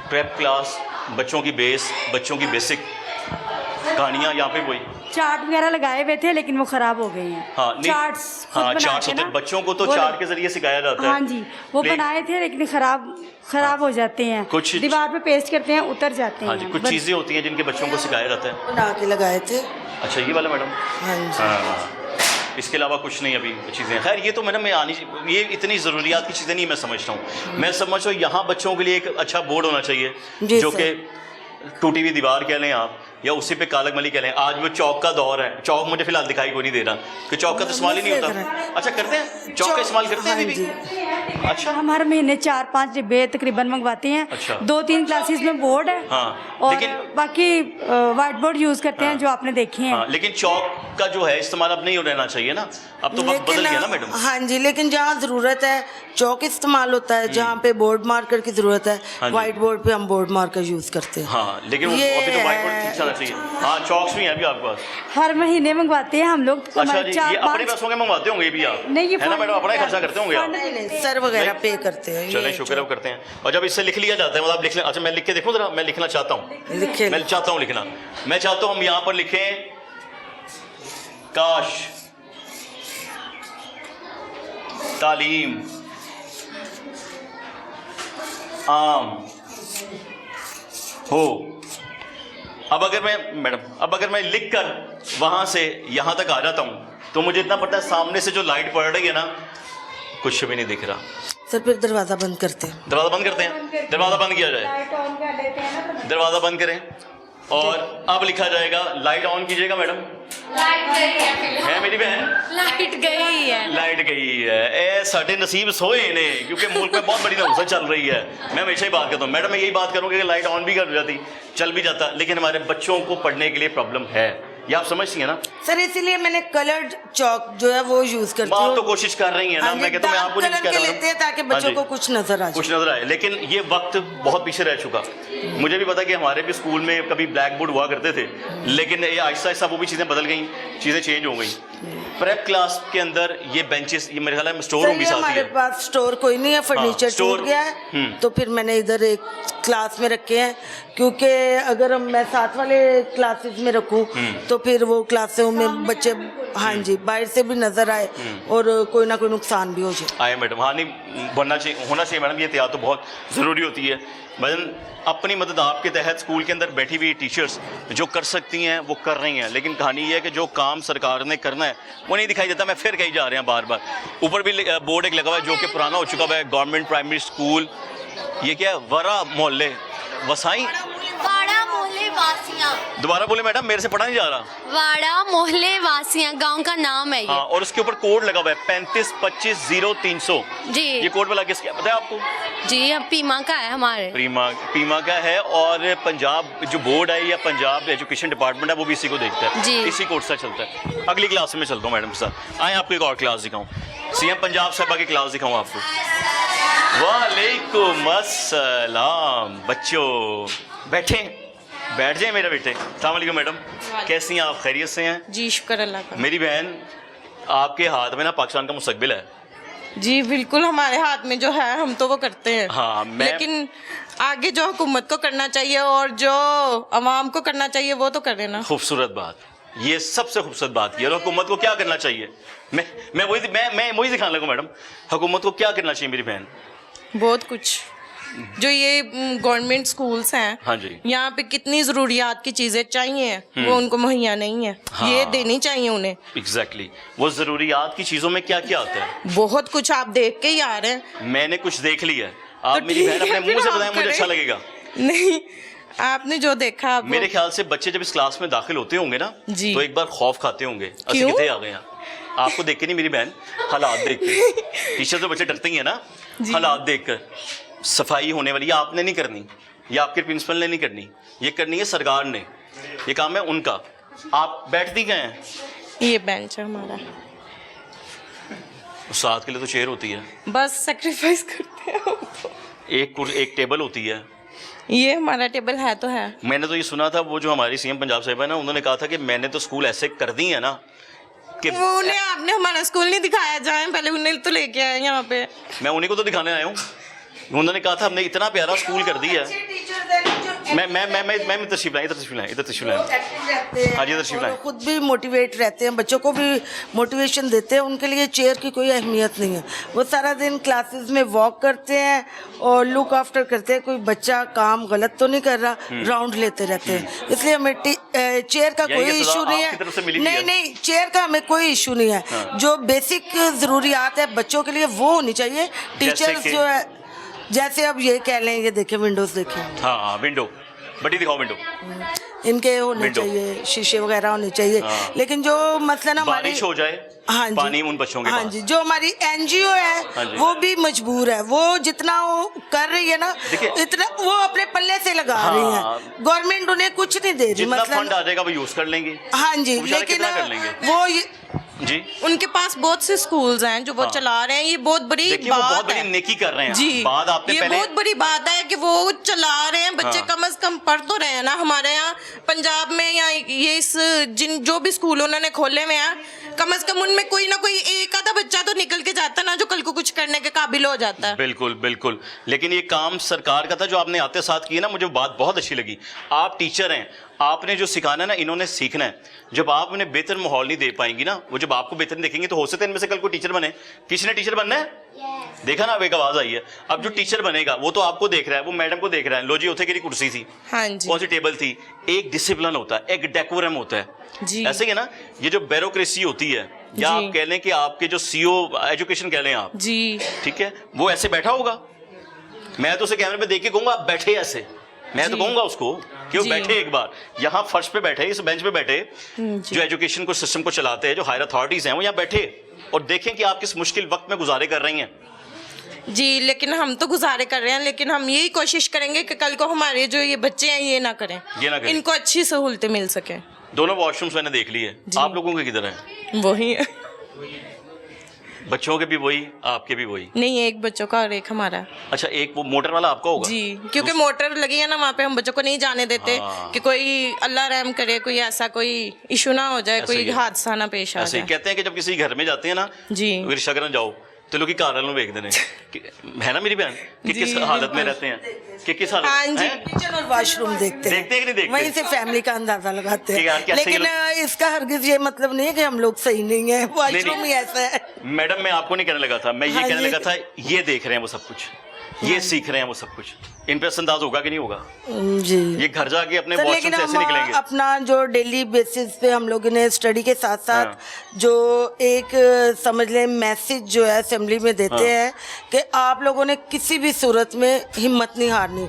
प्रेप क्लास, बच्चों की बेस, बच्चों की बेसिक कहानियाँ। यहाँ पे वही चार्ट वगैरह लगाए हुए थे, लेकिन वो खराब हो गए हैं। चार्ट्स होते हैं। बच्चों को तो चार्ट के जरिए सिखाया जाता है। हाँ जी, वो बनाए थे, लेकिन खराब हो जाते हैं। कुछ दीवार पे पेस्ट करते हैं, उतर जाते हैं। हाँ जी, कुछ चीज़ें होती हैं जिनके बच्चों को सिखाया जाता है। बना के लगाए थे। अच्छा, ये वाला मैडम? हाँ जी। इसके अलावा कुछ नहीं अभी चीज़ें। खैर ये तो मैडम ये इतनी ज़रूरियात की चीज़ें नहीं मैं समझता हूँ। मैं समझता हूँ यहाँ बच्चों के लिए एक अच्छा बोर्ड होना चाहिए, जो कि टूटी हुई दीवार कह लें आप, या उसी पे कालक मली कह लें। आज वो चौक का दौर है। चौक मुझे फिलहाल दिखाई कोई नहीं दे रहा कि चौक का तो इस्तेमाल ही नहीं होता। अच्छा, करते हैं चौक का इस्तेमाल करते हैं भी? अच्छा, हम हर महीने 4-5 डिब्बे तकरीबन मंगवाते हैं। अच्छा। 2-3 क्लासेस में बोर्ड है। हाँ, और लेकिन बाकी वाइट बोर्ड यूज करते हैं, जो आपने देखे हैं। लेकिन चौक का जो है इस्तेमाल अब नहीं रहना चाहिए ना, अब तो वक्त बदल गया ना मैडम। हाँ जी, लेकिन जहाँ ज़रूरत है चौक इस्तेमाल होता है, जहाँ पे बोर्ड मार्कर की ज़रूरत है वाइट बोर्ड पे हम बोर्ड मार्कर यूज़ करते हैं। हाँ, लेकिन अभी तो वाइट बोर्ड ठीक चलना चाहिए। हाँ, चौक्स भी हैं अभी आपके पास? हर महीने मंगवाते हैं हम लोग। अच्छा जी, ये अपने पैसों के मंगवाते होंगे भी आप? नहीं, ये है ना मैडम, अपना ही खर्चा करते होंगे आप? नहीं, सर वगैरह पे करते हैं। चलें, शुक्र है करते हैं। और जब इससे लिख लिया जाता है, मतलब आप लिख लें। अच्छा, मैं लिख के देखूँ जरा, मैं लिखना चाहता हूँ। मैं चाहता हूँ लिखना। मैं चाहता हूँ हम यहाँ पर लिखें काश तालीम आम हो। अब अगर मैं लिखकर वहां से यहां तक आ जाता हूं, तो मुझे इतना पता है सामने से जो लाइट पड़ रही है ना, कुछ भी नहीं दिख रहा। सर फिर दरवाज़ा बंद करते हैं। दरवाज़ा बंद करते हैं। दरवाज़ा बंद किया जाए। दरवाज़ा बंद करें और अब लिखा जाएगा। लाइट ऑन कीजिएगा मैडम। लाइट गई है मेरी बहन? लाइट गई है। ए साढ़े नसीब सोए ने, क्योंकि मुल्क में बहुत बड़ी नौसत चल रही है। मैं हमेशा ही बात करता हूँ मैडम, मैं यही बात करूँगी कि लाइट ऑन भी कर जाती, चल भी जाता, लेकिन हमारे बच्चों को पढ़ने के लिए प्रॉब्लम है। ये आप समझती हैं ना सर, इसीलिए मैंने कलर्ड चौक जो है वो यूज करती हूँ। आप तो कोशिश कर रही हैं ना, मैं कहता हूँ मैं आपको नहीं कह रहा लेते हैं ताकि बच्चों को कुछ नजर आए। लेकिन ये वक्त बहुत पीछे रह चुका। मुझे भी पता कि हमारे भी स्कूल में कभी ब्लैक बोर्ड हुआ करते थे, लेकिन ये आहिस्ता आहिस्ता वो भी चीज़ें बदल गई, चीज़ें चेंज हो गई। प्रेप क्लास के अंदर ये बेंचेस, ये मेरे ख्याल में स्टोर रूम भी साथ ही है। हमारे पास स्टोर कोई नहीं है, फर्नीचर टूट गया है, तो फिर मैंने इधर एक क्लास में रखे हैं, क्योंकि अगर मैं साथ वाले क्लासेस में रखूं तो फिर वो क्लासों में बच्चे हाँ जी बाहर से भी नजर आए और कोई ना कोई नुकसान भी हो जाए। आए मैडम, हाँ नहीं बनना चाहिए, होना चाहिए मैडम, ये एहतियात तो बहुत ज़रूरी होती है। मैडम अपनी मदद आपके तहत स्कूल के अंदर बैठी हुई टीचर्स जो कर सकती हैं वो कर रही हैं, लेकिन कहानी ये है कि जो काम सरकार ने करना है वो नहीं दिखाई देता। मैं फिर कहीं जा रहे हैं बार बार, ऊपर भी बोर्ड एक लगा हुआ है जो कि पुराना हो चुका है, गवर्नमेंट प्राइमरी स्कूल। ये क्या है? वरा मोहल्ले वसाई, वाड़ा मोहल्ले वासियाँ, दोबारा बोले मैडम, मेरे से पढ़ा नहीं जा रहा। वाड़ा मोहल्ले वासियाँ गांव का नाम है ये। हाँ, और उसके ऊपर कोड लगा हुआ है 35250300। जी ये कोड वाला किसका पता है आपको? जी, अब पीमा का है हमारे। पीमा का है, और पंजाब जो बोर्ड है या पंजाब एजुकेशन डिपार्टमेंट है वो भी इसी को देखता है, जी। इसी कोड से चलता है। अगली क्लास में चलता हूँ मैडम के साथ, आए आपको एक और क्लास दिखाऊँ, सीएम पंजाब साहिबा की क्लास दिखाऊँ आपको। वालेकुम अस्सलाम बच्चों, बैठ जाए मेरे बेटे। अस्सलाम वालेकुम मैडम, कैसी हैं आप? खैरियत से हैं? जी शुक्र अल्लाह का। मेरी बहन, आपके हाथ में ना पाकिस्तान का मुस्तकबिल है। जी बिल्कुल, हमारे हाथ में जो है हम तो वो करते हैं। हाँ, लेकिन आगे जो हुकूमत को करना चाहिए और जो अवाम को करना चाहिए वो तो करे ना। खूबसूरत बात, ये सबसे खूबसूरत बात ये। और हुकूमत को क्या करना चाहिए? मैं वही दिखाने लगा मैडम, हुकूमत को क्या करना चाहिए मेरी बहन? बहुत कुछ। जो ये गवर्नमेंट स्कूल्स हैं, हाँ जी, यहाँ पे कितनी ज़रूरियात की चीज़ें चाहिए वो उनको मुहैया नहीं है। हाँ, ये देनी चाहिए उन्हें। एग्जैक्टली वो ज़रूरियात की चीज़ों में क्या क्या आता है? बहुत कुछ आप देख के ही आ रहे हैं। मैंने कुछ देख लिया है, आप तो मेरी बहन ठीक है, अपने मुंह से फिर बताएं, आप मुझे अच्छा करें। लगेगा। नहीं, आपने जो देखा आप मेरे ख्याल से बच्चे जब इस क्लास में दाखिल होते होंगे ना, जी। तो एक बार खौफ खाते होंगे, असि क्यों? कितने आ गए हैं। आपको देख के नहीं मेरी बहन, हालात देख के। टीचर तो बच्चे डरते ही है ना, हालात देख कर। सफाई होने वाली, ये आपने नहीं करनी, ये आपके प्रिंसिपल ने नहीं करनी, ये करनी है सरकार ने, ये काम है उनका। आप बैठती गए हैं, ये बेंच है हमारा, उस्ताद के लिए तो चेयर होती है, बस सेक्रीफाइस करते हैं हम तो। एक टेबल होती है। ये हमारा टेबल है तो है। मैंने तो ये सुना था, वो जो हमारी सीएम पंजाब साहिबा है ना, उन्होंने कहा था कि मैंने तो स्कूल ऐसे कर दी है ना कि वो उन्हें आपने हमारा स्कूल नहीं दिखाया, जाए पहले उन्हें तो लेके आए यहाँ पे। मैं उन्हीं को तो दिखाने आया हूँ। उन्होंने कहा था हमने इतना प्यारा स्कूल कर दिया है। मैं तशरीफ लाएं, इधर तशरीफ लाएं। हाँ जी, तशरीफ लाएं। खुद भी मोटिवेट रहते हैं, बच्चों को भी मोटिवेशन देते हैं। उनके लिए चेयर की कोई अहमियत नहीं है, वो सारा दिन क्लासेस में वॉक करते हैं और लुक आफ्टर करते हैं। कोई बच्चा काम गलत तो नहीं कर रहा, राउंड लेते रहते हैं। इसलिए हमें चेयर का कोई इशू नहीं है। नहीं, चेयर का हमें कोई इशू नहीं है। जो बेसिक ज़रूरियात है बच्चों के लिए वो होनी चाहिए। टीचर्स जो है, जैसे अब ये कह लें, ये देखें विंडोज देखें, हाँ विंडो, बड़ी दिखाओ विंडो, इनके होने चाहिए, शीशे वगैरह होने चाहिए। हाँ। लेकिन जो मसलन हमारी बारिश हो जाए, हाँ जी, पानी उन बच्चों के हाँ पास। जी, जो हमारी एनजीओ है, हाँ जी, वो भी मजबूर है। वो जितना वो कर रही है ना, इतना वो अपने पल्ले से लगा हाँ, रही है। गवर्नमेंट उन्हें कुछ नहीं दे रही। जितना फंड मतलब आ जाएगा वो यूज कर लेंगे। हाँ जी, लेकिन कर लेंगे वो जी। उनके पास बहुत से स्कूल्स हैं जो वो हाँ। चला रहे हैं। ये बहुत बड़ी देखिए, वो बात बहुत बड़ी है। नेकी कर रहे हैं। जी, बात आपने ये पहले बहुत बड़ी बात है कि वो चला रहे हैं। बच्चे हाँ। कम से कम पढ़ तो रहे हैं ना। हमारे यहाँ पंजाब में या ये इस जो भी स्कूल उन्होंने खोले हुए हैं, कम से कम उनमें कोई ना कोई एक आधा बच्चा तो निकल के जाता ना, जो कल को कुछ करने के काबिल हो जाता है। बिल्कुल बिल्कुल। लेकिन ये काम सरकार का था जो आपने आते साथ किया ना, मुझे बात बहुत अच्छी लगी। आप टीचर हैं, आपने जो सिखाना है ना, इन्होंने सीखना है। जब आप उन्हें बेहतर माहौल नहीं दे पाएंगी ना, वो जब आपको बेहतर देखेंगे तो हो सकता है इनमें से कल को टीचर बने। किसी ने टीचर बनना है? देखा ना, अब एक आवाज आई है। अब जो टीचर बनेगा वो तो आपको देख रहा है, वो मैडम को देख रहा है। लो जी, उठे की कुर्सी थी, हाँ जी, कौन सी टेबल थी। एक डिसिप्लिन होता है, एक डेकोरम होता है जी। ऐसे ही है ना। ये जो ब्यूरोक्रेसी होती है, या आप कह लें कि आपके जो सीओ एजुकेशन कह लें आप जी, ठीक है, वो ऐसे बैठा होगा। मैं तो उसे कैमरे पे देख के कहूंगा आप बैठे ऐसे, मैं तो कहूंगा उसको कि वो बैठे एक बार यहाँ फर्श पे बैठे, इस बेंच पे बैठे, जो एजुकेशन को सिस्टम को चलाते हैं, जो हायर अथॉरिटीज हैं, वो यहाँ बैठे और देखें कि आप किस मुश्किल वक्त में गुजारे कर रही हैं। जी। लेकिन हम तो गुजारे कर रहे हैं, लेकिन हम यही कोशिश करेंगे कि कल को हमारे जो ये बच्चे हैं ये ना करें, इनको अच्छी सहूलतें मिल सके। दोनों वॉशरूम्स मैंने देख लिए, आप लोगों के किधर है? वही है। बच्चों के भी वही, आपके भी वही? नहीं, एक बच्चों का और एक हमारा। अच्छा, एक वो मोटर वाला आपका होगा? जी, क्योंकि मोटर लगी है ना वहाँ पे, हम बच्चों को नहीं जाने देते। हाँ। कि कोई अल्लाह रहम करे, कोई ऐसा कोई इशू ना हो जाए, कोई हादसा ना पेश आ ऐसे जाए। कहते हैं कि जब किसी घर में जाते हैं ना जी, शगरन जाओ, चलो कि घर वालों वेख देने है ना मेरी बहन कि किस हालत में रहते हैं कि किस हालत हाँ जी, हैं? किचन और वॉशरूम देखते देखते हैं कि नहीं देखते? वहीं से फैमिली का अंदाजा लगाते कि यार हैं। कैसे लेकिन इसका हरगिज ये मतलब नहीं है कि हम लोग सही नहीं है, वॉशरूम ही ऐसा है। मैडम मैं आपको नहीं कहने लगा था, मैं ये हाँ कहने जी। लगा था ये देख रहे हैं वो सब कुछ, ये सीख रहे हैं वो सब कुछ, इन पे असरअंदाज होगा कि नहीं होगा? जी ये घर जाके अपने सर, वॉशरूम लेकिन से ऐसे हम निकलेंगे। अपना जो डेली बेसिस पे हम लोगों ने स्टडी के साथ साथ हाँ। जो एक समझ लें मैसेज जो है असेंबली में देते हाँ। हैं कि आप लोगों ने किसी भी सूरत में हिम्मत नहीं हारनी।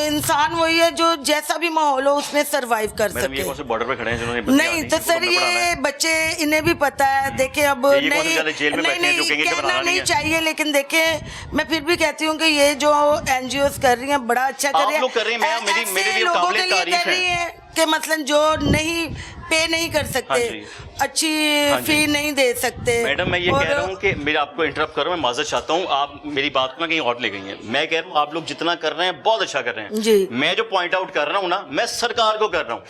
इंसान वही है जो जैसा भी माहौल हो उसमें सरवाइव कर मैडम ये सके। कौन से बॉर्डर पे खड़े हैं जिन्होंने नहीं तो सर ये बच्चे इन्हें भी पता है। देखें अब ये कौन से नहीं ज्यादा जेल में नहीं बैठे हैं जो नहीं कहेंगे कि कहना बनाना नहीं नहीं है? चाहिए, लेकिन देखें मैं फिर भी कहती हूँ कि ये जो एनजीओ कर रही हैं बड़ा अच्छा कर आप रही है। लोग कर रही हैं, मैं- मेरे ऐसे लिए लोगों काबिले के लिए तारीफ कर रही है। है कि मतलब जो नहीं पे नहीं कर हाँ सकते, जी। अच्छी हाँ जी। फी नहीं दे सकते। मैडम मैं ये और कह रहा हूँ कि मेरा आपको इंटरप्ट करो, मैं माजरत चाहता हूँ, आप मेरी बात को ना कहीं और ले गई हैं। मैं कह रहा हूँ आप लोग जितना कर रहे हैं बहुत अच्छा कर रहे हैं जी। मैं जो पॉइंट आउट कर रहा हूँ ना, मैं सरकार को कर रहा हूँ,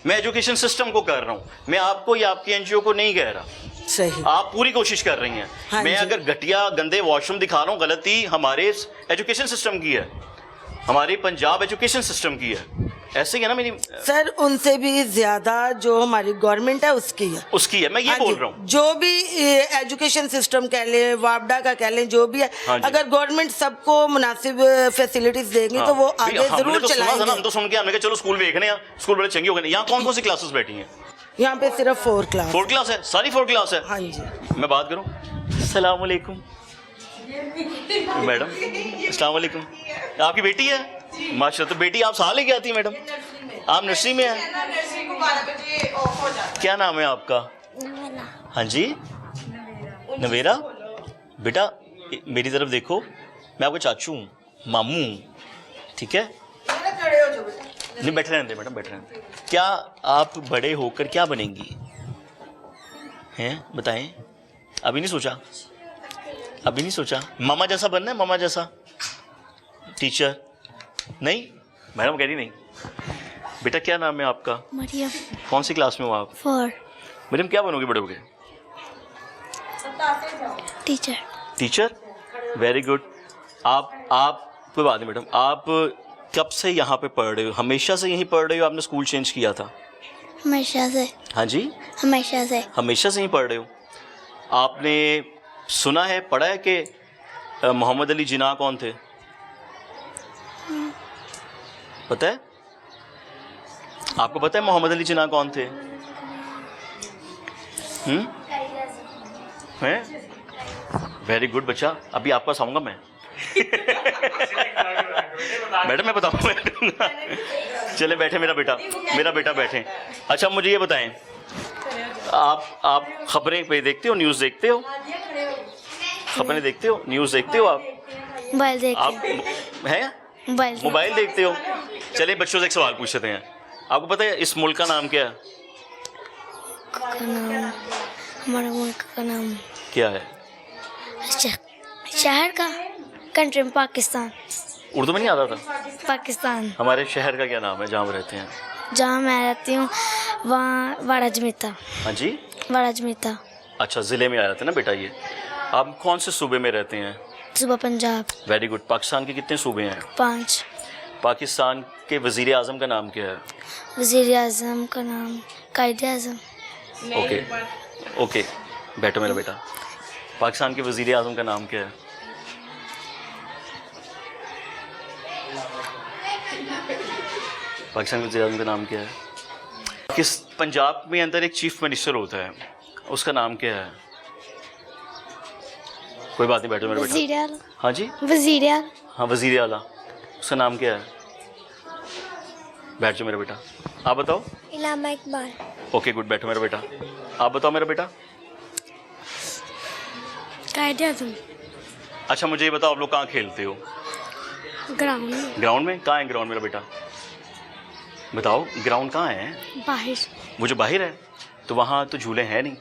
मैं एजुकेशन सिस्टम को कर रहा हूँ, मैं आपको या आपकी एनजीओ को नहीं कह रहा। सही आप पूरी कोशिश कर रही हैं। हाँ मैं जी। अगर घटिया गंदे वॉशरूम दिखा रहा हूँ, गलती हमारे एजुकेशन सिस्टम की है, हमारी पंजाब एजुकेशन सिस्टम की है। ऐसे ही है ना मेरी सर, उनसे भी ज्यादा जो हमारी गवर्नमेंट है उसकी है। उसकी है, मैं ये हाँ बोल जी, रहा हूँ। जो भी एजुकेशन सिस्टम कह लें, वापडा का कह लें, जो भी है, हाँ जी। अगर गवर्नमेंट सबको मुनासिब फैसिलिटीज देंगी तो वो भाई, आगे हमने जरूर तो सुना था ना, चलाएंगे। हम तो सुन के हमने कहा चलो स्कूल देखने हैं, स्कूल बड़े चंगे हो गए। यहाँ कौन कौन सी क्लासेस बैठी हैं? यहाँ पे सिर्फ 4 क्लास। 4 क्लास है, सारी 4 क्लास है। हाँ जी। मैं बात करूं, अस्सलाम वालेकुम मैडम, अस्सलाम वालेकुम। आपकी बेटी है? माशाल्लाह। तो बेटी आप साल लेके आती है मैडम? आप नर्सरी में हैं? क्या नाम है आपका? हाँ जी, नवेरा। बेटा मेरी तरफ देखो, मैं आपका चाचू हूँ, मामू हूँ, ठीक है? नहीं बैठे रहने दे मैडम, बैठे रहने दे। क्या आप बड़े होकर क्या बनेंगी हैं, बताएं? अभी नहीं सोचा? अभी नहीं सोचा? मामा जैसा बनना है, मामा जैसा? टीचर? नहीं, मैडम कह रही नहीं। बेटा क्या नाम है आपका? मरियम। कौन सी क्लास में हो आप? 4 मैडम क्या बनोगे बड़े होगे? टीचर। Teacher, very good. आप कोई बात नहीं मैडम, आप कब से यहाँ पे पढ़ रहे हो? हमेशा से यहीं पढ़ रहे हो? आपने स्कूल चेंज किया था? हमेशा से। हाँ जी, हमेशा से। हमेशा से ही पढ़ रहे हो? आपने सुना है, पढ़ा है कि मोहम्मद अली जिन्ना कौन थे? पता है आपको? पता है मोहम्मद अली जिन्ना कौन थे? हैं? वेरी गुड बच्चा, अभी आपका आऊंगा मैं। मैडम मैं बताऊंगा। चले बैठे मेरा बेटा बैठे। अच्छा मुझे ये बताएं, आप खबरें पे देखते हो, न्यूज़ देखते हो? खबरें देखते हो, न्यूज़ देखते हो आप? मोबाइल देख आप हैं मोबाइल देखते हो? चलिए बच्चों से एक सवाल पूछते हैं। आपको पता है इस मुल्क का नाम क्या है? हमारे मुल्क का नाम क्या है? शहर का, कंट्री में पाकिस्तान। उर्दू में नहीं आता था? पाकिस्तान। हमारे शहर का क्या नाम है जहाँ हम रहते हैं? जहाँ मैं रहती हूँ वहाँ वाराजमीता। हाँ जी, वाराजमीता। अच्छा ज़िले में आया था ना बेटा ये। आप कौन से सूबे में रहते हैं? सुबह पंजाब। Very good. पाकिस्तान के कितने सूबे हैं? 5। पाकिस्तान के वज़ीर आज़म का नाम क्या है? वज़ीर आज़म का नाम कायदे आज़म। ओके ओके, बैठो मेरा बेटा। पाकिस्तान के वज़ीर आज़म का नाम क्या है? पाकिस्तान के वज़ीर आज़म का नाम क्या है? किस पंजाब में अंदर एक चीफ मिनिस्टर होता है, उसका नाम क्या है? कोई बात नहीं, बैठो मेरा बेटा। वज़ीर आला। हाँ जी, वज़ीर आला। हाँ वज़ीर आला, उसका नाम क्या है? बैठ जाओ मेरा बेटा। आप बताओ। इलामा इकबाल। ओके गुड, बैठो मेरा बेटा। आप बताओ मेरा बेटा। कायदे आज़म। अच्छा मुझे ये बताओ, आप लोग कहाँ खेलते हो? ग्राउंड में। ग्राउंड में? कहाँ है ग्राउंड मेरा बेटा? बताओ ग्राउंड कहाँ है? बाहर। वो जो बाहर है, तो वहाँ तो झूले हैं नहीं।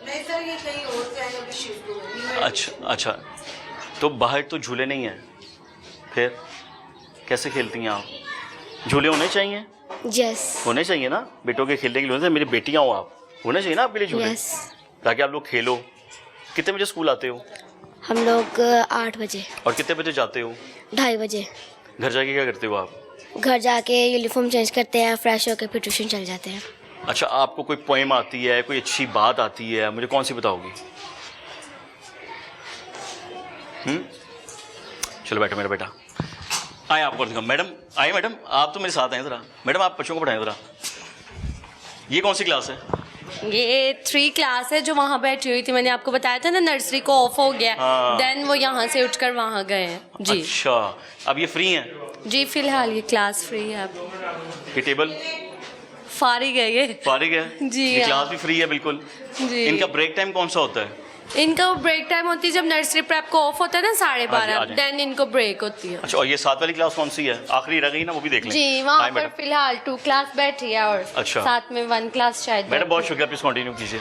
नहीं सर, ये कहीं और से आए अभी शिफ्ट हुए। अच्छा, तो बाहर तो झूले नहीं हैं, फिर कैसे खेलती हैं आप? झूले होने चाहिए। यस। होने चाहिए ना बेटों के खेलने के लिए। मेरी बेटियाँ हो आप, होने चाहिए ना आपके लिए झूले, यस। ताकि आप लोग खेलो। कितने बजे स्कूल आते हो? हम लोग 8 बजे, और कितने बजे जाते हो? 2:30 बजे। घर जाके क्या करते हो आप? घर जाके यूनिफॉर्म चेंज करते हैं, फ्रेश होकर फिर ट्यूशन चल जाते हैं। अच्छा, आपको कोई पोएम आती है, कोई अच्छी बात आती है, मुझे कौन सी बताओगी? चलो बैठो मेरा बेटा, आए आपको दिखाऊं। मैडम आइए, मैडम आप तो मेरे साथ आए ज़रा। मैडम आप बच्चों को पढ़ाएं ज़रा। ये कौन सी क्लास है? ये 3 क्लास है जो वहाँ बैठी हुई थी, मैंने आपको बताया था ना, नर्सरी को ऑफ हो गया, देन वो यहाँ से उठकर वहाँ गए हैं जी। अच्छा, अब ये फ्री हैं? जी फिलहाल ये क्लास फ्री है। अब ये टेबल फारिग है ये। फारिग है जी, ये हाँ। क्लास भी फ्री है बिल्कुल जी। इनका ब्रेक टाइम कौन सा होता है? इनका ब्रेक टाइम होती है जब नर्सरी प्रेप को ऑफ होता है ना 12:30, देन इनको ब्रेक होती है। अच्छा, और ये 7 वाली क्लास कौन सी है? आखिरी रह गई ना, वो भी देख लें। जी वहाँ आए पर मैडम। फिलहाल 2 क्लास बैठी है और अच्छा। साथ में 1 क्लास शायद। मैडम बहुत शुक्रिया, प्लीज कंटिन्यू कीजिए।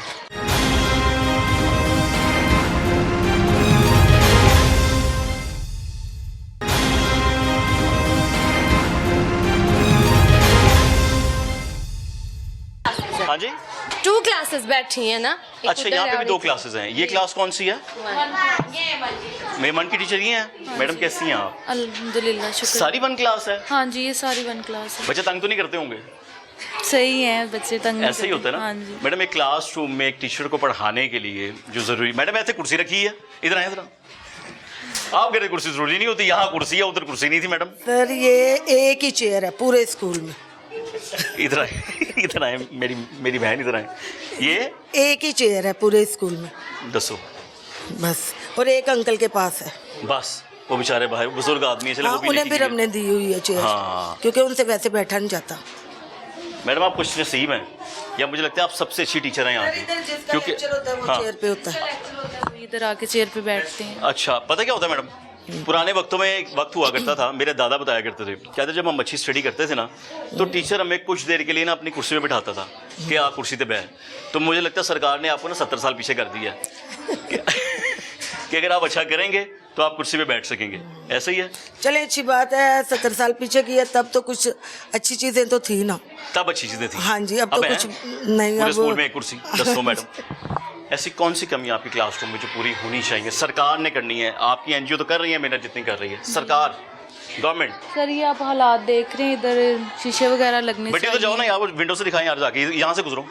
हाँ जी, 2 क्लासेस बैठी है ना। एक अच्छा उधर यहाँ पे है भी और 2 एक- क्लासेस हैं। ये क्लास कौन सी है? मेरे मन की टीचर ये हैं। मैडम कैसी हैं आप? अल्हम्दुलिल्लाह, शुक्र। सारी 1 क्लास है? हाँ जी, ये सारी 1 क्लास है। बच्चे तंग तो नहीं करते होंगे? सही है, बच्चे तंग नहीं ऐसे ही होता है करते। हाँ ना जी। मैडम। एक क्लास रूम में एक टीचर को पढ़ाने के लिए जो जरूरी, मैडम ऐसे कुर्सी रखी है, इधर आए जरा। आप कह रहे कुर्सी जरूरी नहीं होती, यहाँ कुर्सी है, उधर कुर्सी नहीं थी मैडम। सर ये एक ही चेयर है पूरे स्कूल में। इधर आए, इधर आए, मेरी बहन इधर आए। ये एक ही चेयर है पूरे स्कूल में दसो बस, और एक अंकल के पास है। बस, वो बेचारे भाई बुजुर्ग आदमी है, चलो हाँ, वो भी उन्हें लेके फिर गए। हमने दी हुई है चेयर, हाँ। क्योंकि उनसे वैसे बैठा नहीं जाता। मैडम आप कुछ नसीब हैं, या मुझे लगता है आप सबसे अच्छी टीचर हैं यहाँ की, क्योंकि हाँ। चेयर पे होता है। इधर आके चेयर पे बैठते हैं। अच्छा, पता क्या होता है मैडम, पुराने वक्तों में एक वक्त हुआ करता था, मेरे दादा बताया करते थे, कहते जब हम अच्छी स्टडी करते थे ना, तो टीचर हमें कुछ देर के लिए ना अपनी कुर्सी में बिठाता था कि आप कुर्सी पे बैठ। तो मुझे लगता है सरकार ने आपको ना 70 साल पीछे कर दिया है कि अगर आप अच्छा करेंगे तो आप कुर्सी पे बैठ सकेंगे। ऐसा ही है। चले, अच्छी बात है, 70 साल पीछे की है, तब तो कुछ अच्छी चीजें तो थी ना। तब अच्छी चीजें थी। हाँ जी, अब तो है? कुछ नहीं। पूरे अब स्कूल में एक कुर्सी। दसो मैडम, ऐसी कौन सी कमी आपकी क्लासरूम में जो पूरी होनी चाहिए, सरकार ने करनी है? आपकी एनजीओ तो कर रही है मेहनत जितनी कर रही है, सरकार गवर्नमेंट। सर ये आप हालात देख रहे हैं, इधर शीशे वगैरह लगने बेटे तो जाओ ना, यहाँ विंडो से दिखाएं यार, जाके यहाँ से गुजरो।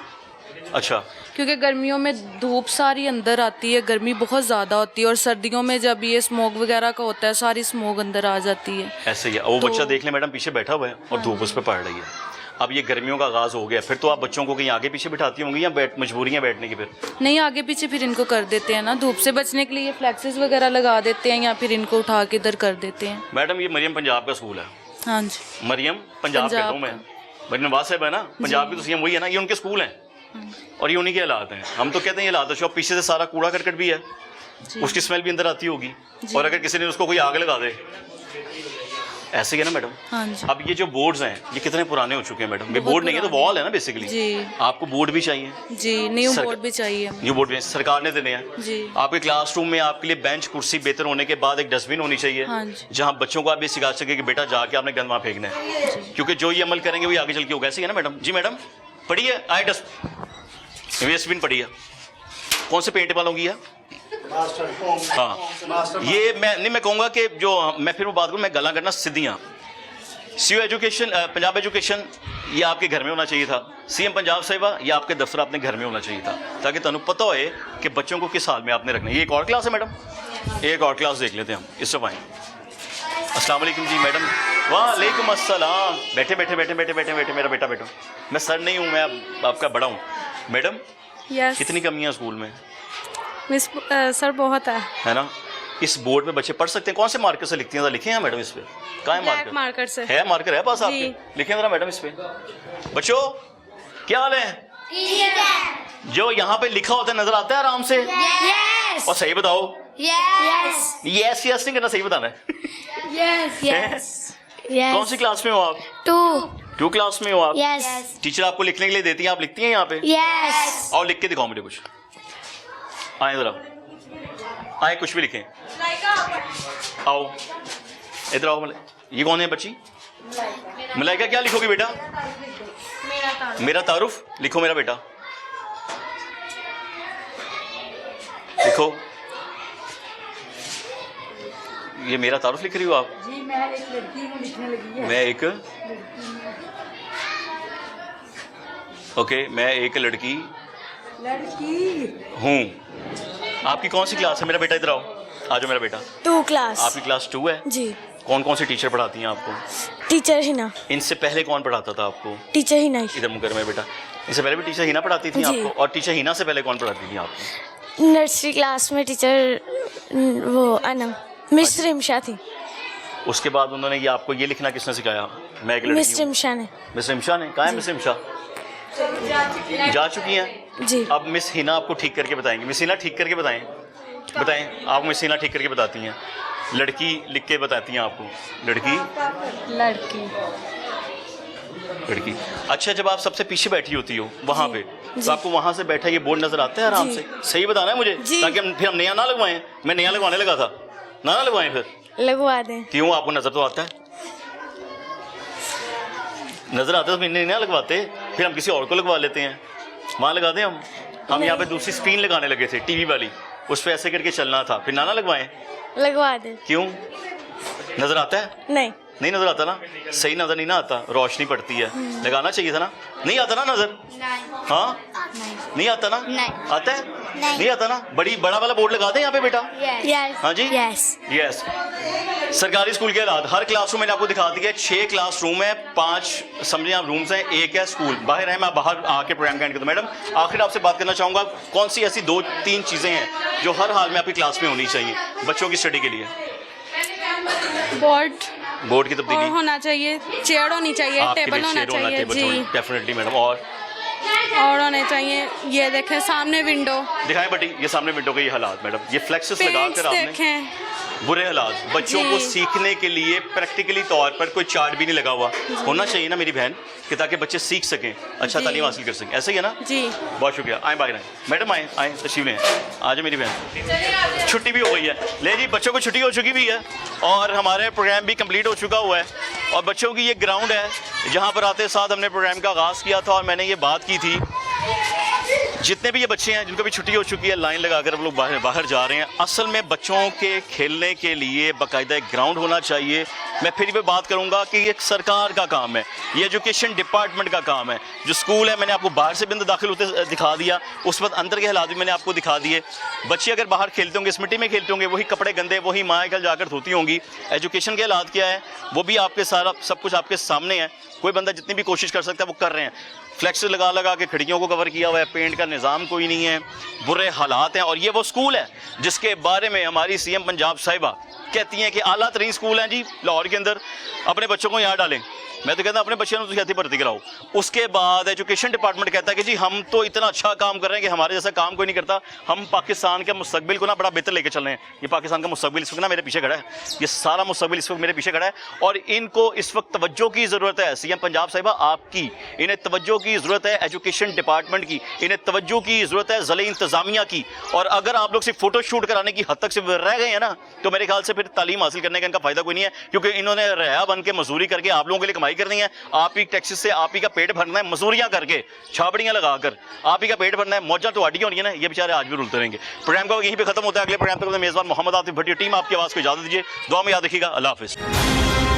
अच्छा, क्योंकि गर्मियों में धूप सारी अंदर आती है, गर्मी बहुत ज़्यादा होती है, और सर्दियों में जब ये स्मोक वगैरह का होता है सारी स्मोक अंदर आ जाती है। ऐसे ही है। वो बच्चा देख ले मैडम, पीछे बैठा हुआ है और धूप उस पर पड़ रही है। अब ये गर्मियों का आगाज हो गया, फिर तो आप बच्चों को कहीं आगे पीछे बिठाती होंगी या मजबूरी है बैठने की? फिर नहीं, आगे पीछे फिर इनको कर देते हैं ना, धूप से बचने के लिए फ्लैक्सेस वगैरह लगा देते हैं, या फिर इनको उठा के इधर कर देते हैं। मैडम ये मरियम पंजाब का स्कूल है। हाँ जी, मरियम पंजाब कहता हूँ मैं, मरियम नवाज साहब है ना, पंजाब की तो सीएम वही है ना, ये उनके स्कूल हैं और ये उन्हीं के हालात हैं। हम तो कहते हैं ये हालात है, पीछे से सारा कूड़ा करकट भी है, उसकी स्मेल भी अंदर आती होगी, और अगर किसी ने उसको कोई आग लगा दे, ऐसे ही है ना मैडम। हाँ जी। अब ये जो बोर्ड्स हैं ये कितने पुराने हो चुके हैं मैडम? ये बोर्ड नहीं है तो वॉल है ना बेसिकली। जी। आपको बोर्ड भी चाहिए? जी, न्यू बोर्ड भी चाहिए। न्यू बोर्ड भी सरकार ने देने हैं जी। आपके क्लासरूम में आपके लिए बेंच कुर्सी बेहतर होने के बाद एक डस्टबिन होनी चाहिए। हाँ जी। जहाँ बच्चों को आप ये सिखा सके कि बेटा जाके आपने गंद वहाँ फेंकना है, क्योंकि जो ये अमल करेंगे वही आगे चल के होगा। ऐसे ही है ना मैडम? जी मैडम पढ़िए, आए डस्टबिन पढ़िए, कौन से पेंट वालों की है? हाँ, ये मैं कहूँगा कि जो मैं फिर वो बात करूँ, मैं गला करना सिद्धियाँ। सीओ एजुकेशन, पंजाब एजुकेशन, ये आपके घर में होना चाहिए था। सीएम पंजाब सेवा, ये आपके दफ्तर अपने घर में होना चाहिए था, ताकि तुम पता होए कि बच्चों को किस हाल में आपने रखना है। ये एक और क्लास है मैडम, एक और क्लास देख लेते हैं हम, इस तरफ आए। अस्सलाम वालेकुम जी मैडम। वालेकुम अस्सलाम। बैठे बैठे बैठे बैठे बैठे बैठे मेरा बेटा बैठो। मैं सर नहीं हूँ, मैं आपका बड़ा हूँ। मैडम यस कितनी कमियाँ स्कूल में? मिस सर बहुत है ना? इस बोर्ड पे बच्चे पढ़ सकते हैं। कौन से मार्कर से लिखती हैं? लिखे हैं मैडम इस पे? कहाँ है मार्कर? मार्कर से है, मार्कर है पास आपके? लिखे हैं जरा मैडम इस पे। बच्चों क्या हाल है? ठीक है। जो यहाँ पे लिखा होता है नजर आता है आराम से? यस और सही बताओ। यस यस यस नहीं करना, सही बताना है। यस यस कौन सी क्लास में हो आप? 2 क्लास में हो आप? यस टीचर आपको लिखने के लिए देती हैं, आप लिखती हैं यहाँ पे? यस और लिख के दिखाओ मुझे कुछ। आए जरा, आए कुछ भी लिखें। आओ इधर आओ। ये कौन है बच्ची? मलाइका। क्या लिखोगी बेटा? मेरा तारुफ लिखो मेरा बेटा। लिखो ये मेरा तारुफ लिख रही हो आप? जी मैं एक लड़की हूँ, लिखने लगी है। मैं एक ओके, मैं एक लड़की हूँ। आपकी कौन सी क्लास है? मेरा बेटा इधर आओ, आ जाओ मेरा बेटा। 2 क्लास। आपकी क्लास 2 है? जी। कौन कौन सी टीचर पढ़ाती हैं आपको? टीचर हिना। इनसे पहले कौन पढ़ाता था आपको? टीचर हिना ही। इधर मुँह कर मेरा बेटा। इससे पहले भी टीचर हिना पढ़ाती थी जी। आपको? और टीचर हिना से पहले कौन पढ़ाती थी आपको? नर्सरी क्लास में टीचर वो अनम मिस रिमशा थी। उसके बाद उन्होंने ये आपको ये लिखना किसने सिखाया? मैं एक लड़की मिस हूँ। रिमशा ने। मिस रिमशा ने? कहाँ है मिस रिमशा? जा चुकी हैं? जी। अब मिस हिना आपको ठीक करके बताएंगे। मिस हिना ठीक करके बताएं, बताएं। आप मिस हिना ठीक करके बताती हैं, लड़की लिख के बताती हैं आपको। लड़की लड़की। अच्छा, जब आप सबसे पीछे बैठी होती हो वहाँ पे, तो आपको वहाँ से बैठा ये बोर्ड नजर आता है आराम से? सही बताना है मुझे, ताकि फिर हम नया ना लगवाएं। मैं नया लगवाने लगा था, ना लगवाएं फिर। लगवा दें। क्यों? आपको नजर तो आता है, नजर आता है तो नहीं ना लगवाते, फिर हम किसी और को लगवा लेते हैं। वहाँ लगा दें हम यहाँ पे दूसरी स्क्रीन लगाने लगे थे टीवी वाली, उस पर ऐसे करके चलना था, फिर ना लगवाएं। लगवा दें। क्यों? नजर आता है? नहीं। नहीं नजर आता ना, सही नजर नहीं ना आता, रोशनी पड़ती है। लगाना चाहिए था ना। नहीं आता ना नजर? हाँ नहीं आता ना? आता है? नहीं आता ना? बड़ा वाला बोर्ड लगा दें यहाँ पे बेटा। हाँ जी, यस। सरकारी स्कूल के हालात, हर क्लासरूम मैंने आपको दिखा दिया है। 6 क्लासरूम है, 5 समझिए आप रूम्स हैं, 1 है स्कूल। बाहर है, मैं बाहर आके प्रोग्राम का एंड करता हूं। मैडम आखिर आपसे बात करना चाहूँगा, कौन सी ऐसी 2-3 चीज़ें हैं जो हर हाल में आपकी क्लास में होनी चाहिए बच्चों की स्टडी के लिए? बोर्ड की तब्दीली होना चाहिए, चेयर होनी चाहिए, टेबल होना चाहिए जी, डेफिनेटली मैडम। और होने चाहिए ये देखें सामने विंडो दिखाएं बेटी, ये सामने विंडो के ये हालात मैडम, ये फ्लेक्सेस लगा कर आपने देखें। बुरे हालात। बच्चों को सीखने के लिए प्रैक्टिकली तौर पर कोई चार्ट भी नहीं लगा हुआ होना चाहिए ना मेरी बहन, कि ताकि बच्चे सीख सकें, अच्छा तालीम हासिल कर सकें। ऐसा ही है ना जी? बहुत शुक्रिया। आए बाहर आए मैडम, आए तशरीफ लें। आज मेरी बहन, छुट्टी भी हो गई है। ले जी, बच्चों को छुट्टी हो चुकी भी है और हमारे प्रोग्राम भी कंप्लीट हो चुका हुआ है। और बच्चों की ये ग्राउंड है जहाँ पर आते साथ हमने प्रोग्राम का आगाज़ किया था और मैंने ये बात की थी, जितने भी ये बच्चे हैं जिनको भी छुट्टी हो चुकी है, लाइन लगाकर हम लोग बाहर जा रहे हैं। असल में बच्चों के खेलने के लिए बाकायदा एक ग्राउंड होना चाहिए। मैं फिर भी बात करूंगा कि ये सरकार का काम है, ये एजुकेशन डिपार्टमेंट का काम है। जो स्कूल है मैंने आपको बाहर से भी अंदर दाखिल होते दिखा दिया, उस वक्त अंदर के हालात भी मैंने आपको दिखा दिए। बच्चे अगर बाहर खेलते होंगे, इस मिट्टी में खेलते होंगे, वही कपड़े गंदे, वही माँ कल जाकर धोती होंगी। एजुकेशन के हालात क्या है वो भी आपके सारा सब कुछ आपके सामने है। कोई बंदा जितनी भी कोशिश कर सकता है वो कर रहे हैं। फ्लैक्स लगा के खिड़कियों को कवर किया हुआ है, पेंट का निज़ाम कोई नहीं है, बुरे हालात हैं। और ये वो स्कूल है जिसके बारे में हमारी सीएम पंजाब साहिबा कहती हैं कि आला तरीन स्कूल हैं जी लाहौर के अंदर, अपने बच्चों को यहाँ डालें। मैं तो कहता हूँ अपने बच्चों को भर्ती कराओ। उसके बाद एजुकेशन डिपार्टमेंट कहता है कि जी हम तो इतना अच्छा काम कर रहे हैं कि हमारे जैसा काम कोई नहीं करता, हम पाकिस्तान के मुस्तकबिल को ना बड़ा बेहतर लेके चल रहे हैं। ये पाकिस्तान का मुस्तकबिल इस वक्त ना मेरे पीछे खड़ा है, ये सारा मुस्तकबिल इस वक्त मेरे पीछे खड़ा है और इनको इस वक्त तवज्जो की ज़रूरत है। सीएम पंजाब साहिबा आपकी, इन्हें तवज्जो की ज़रूरत है, एजुकेशन डिपार्टमेंट की इन्हें तवज्जो की ज़रूरत है, ज़िले इंतज़ामिया की। और अगर आप लोग सिर्फ फ़ोटो शूट कराने की हद तक से रह गए हैं ना, तो मेरे ख्याल से फिर तालीम हासिल करने का इनका फ़ायदा कोई नहीं है, क्योंकि इन्होंने रहा बन के मजदूरी करके आप लोगों के लिए कमाई करनी है। आप ही टैक्सेस से आप ही का पेट भरना है, मजदूरियां करके छाबड़ियां लगाकर आप ही का पेट भरना है। मौजा तो आड़ी होनी है ना, ये बेचारे आज भी रुलते रहेंगे। प्रोग्राम का यहीं पे खत्म होता है। अगले प्रोग्राम तक मेजबान मोहम्मद आतिफ भट्टी टीम आपकी आवाज़ को इजाजत दीजिए। दुआ में याद रखिएगा। अल्लाह हाफिज़।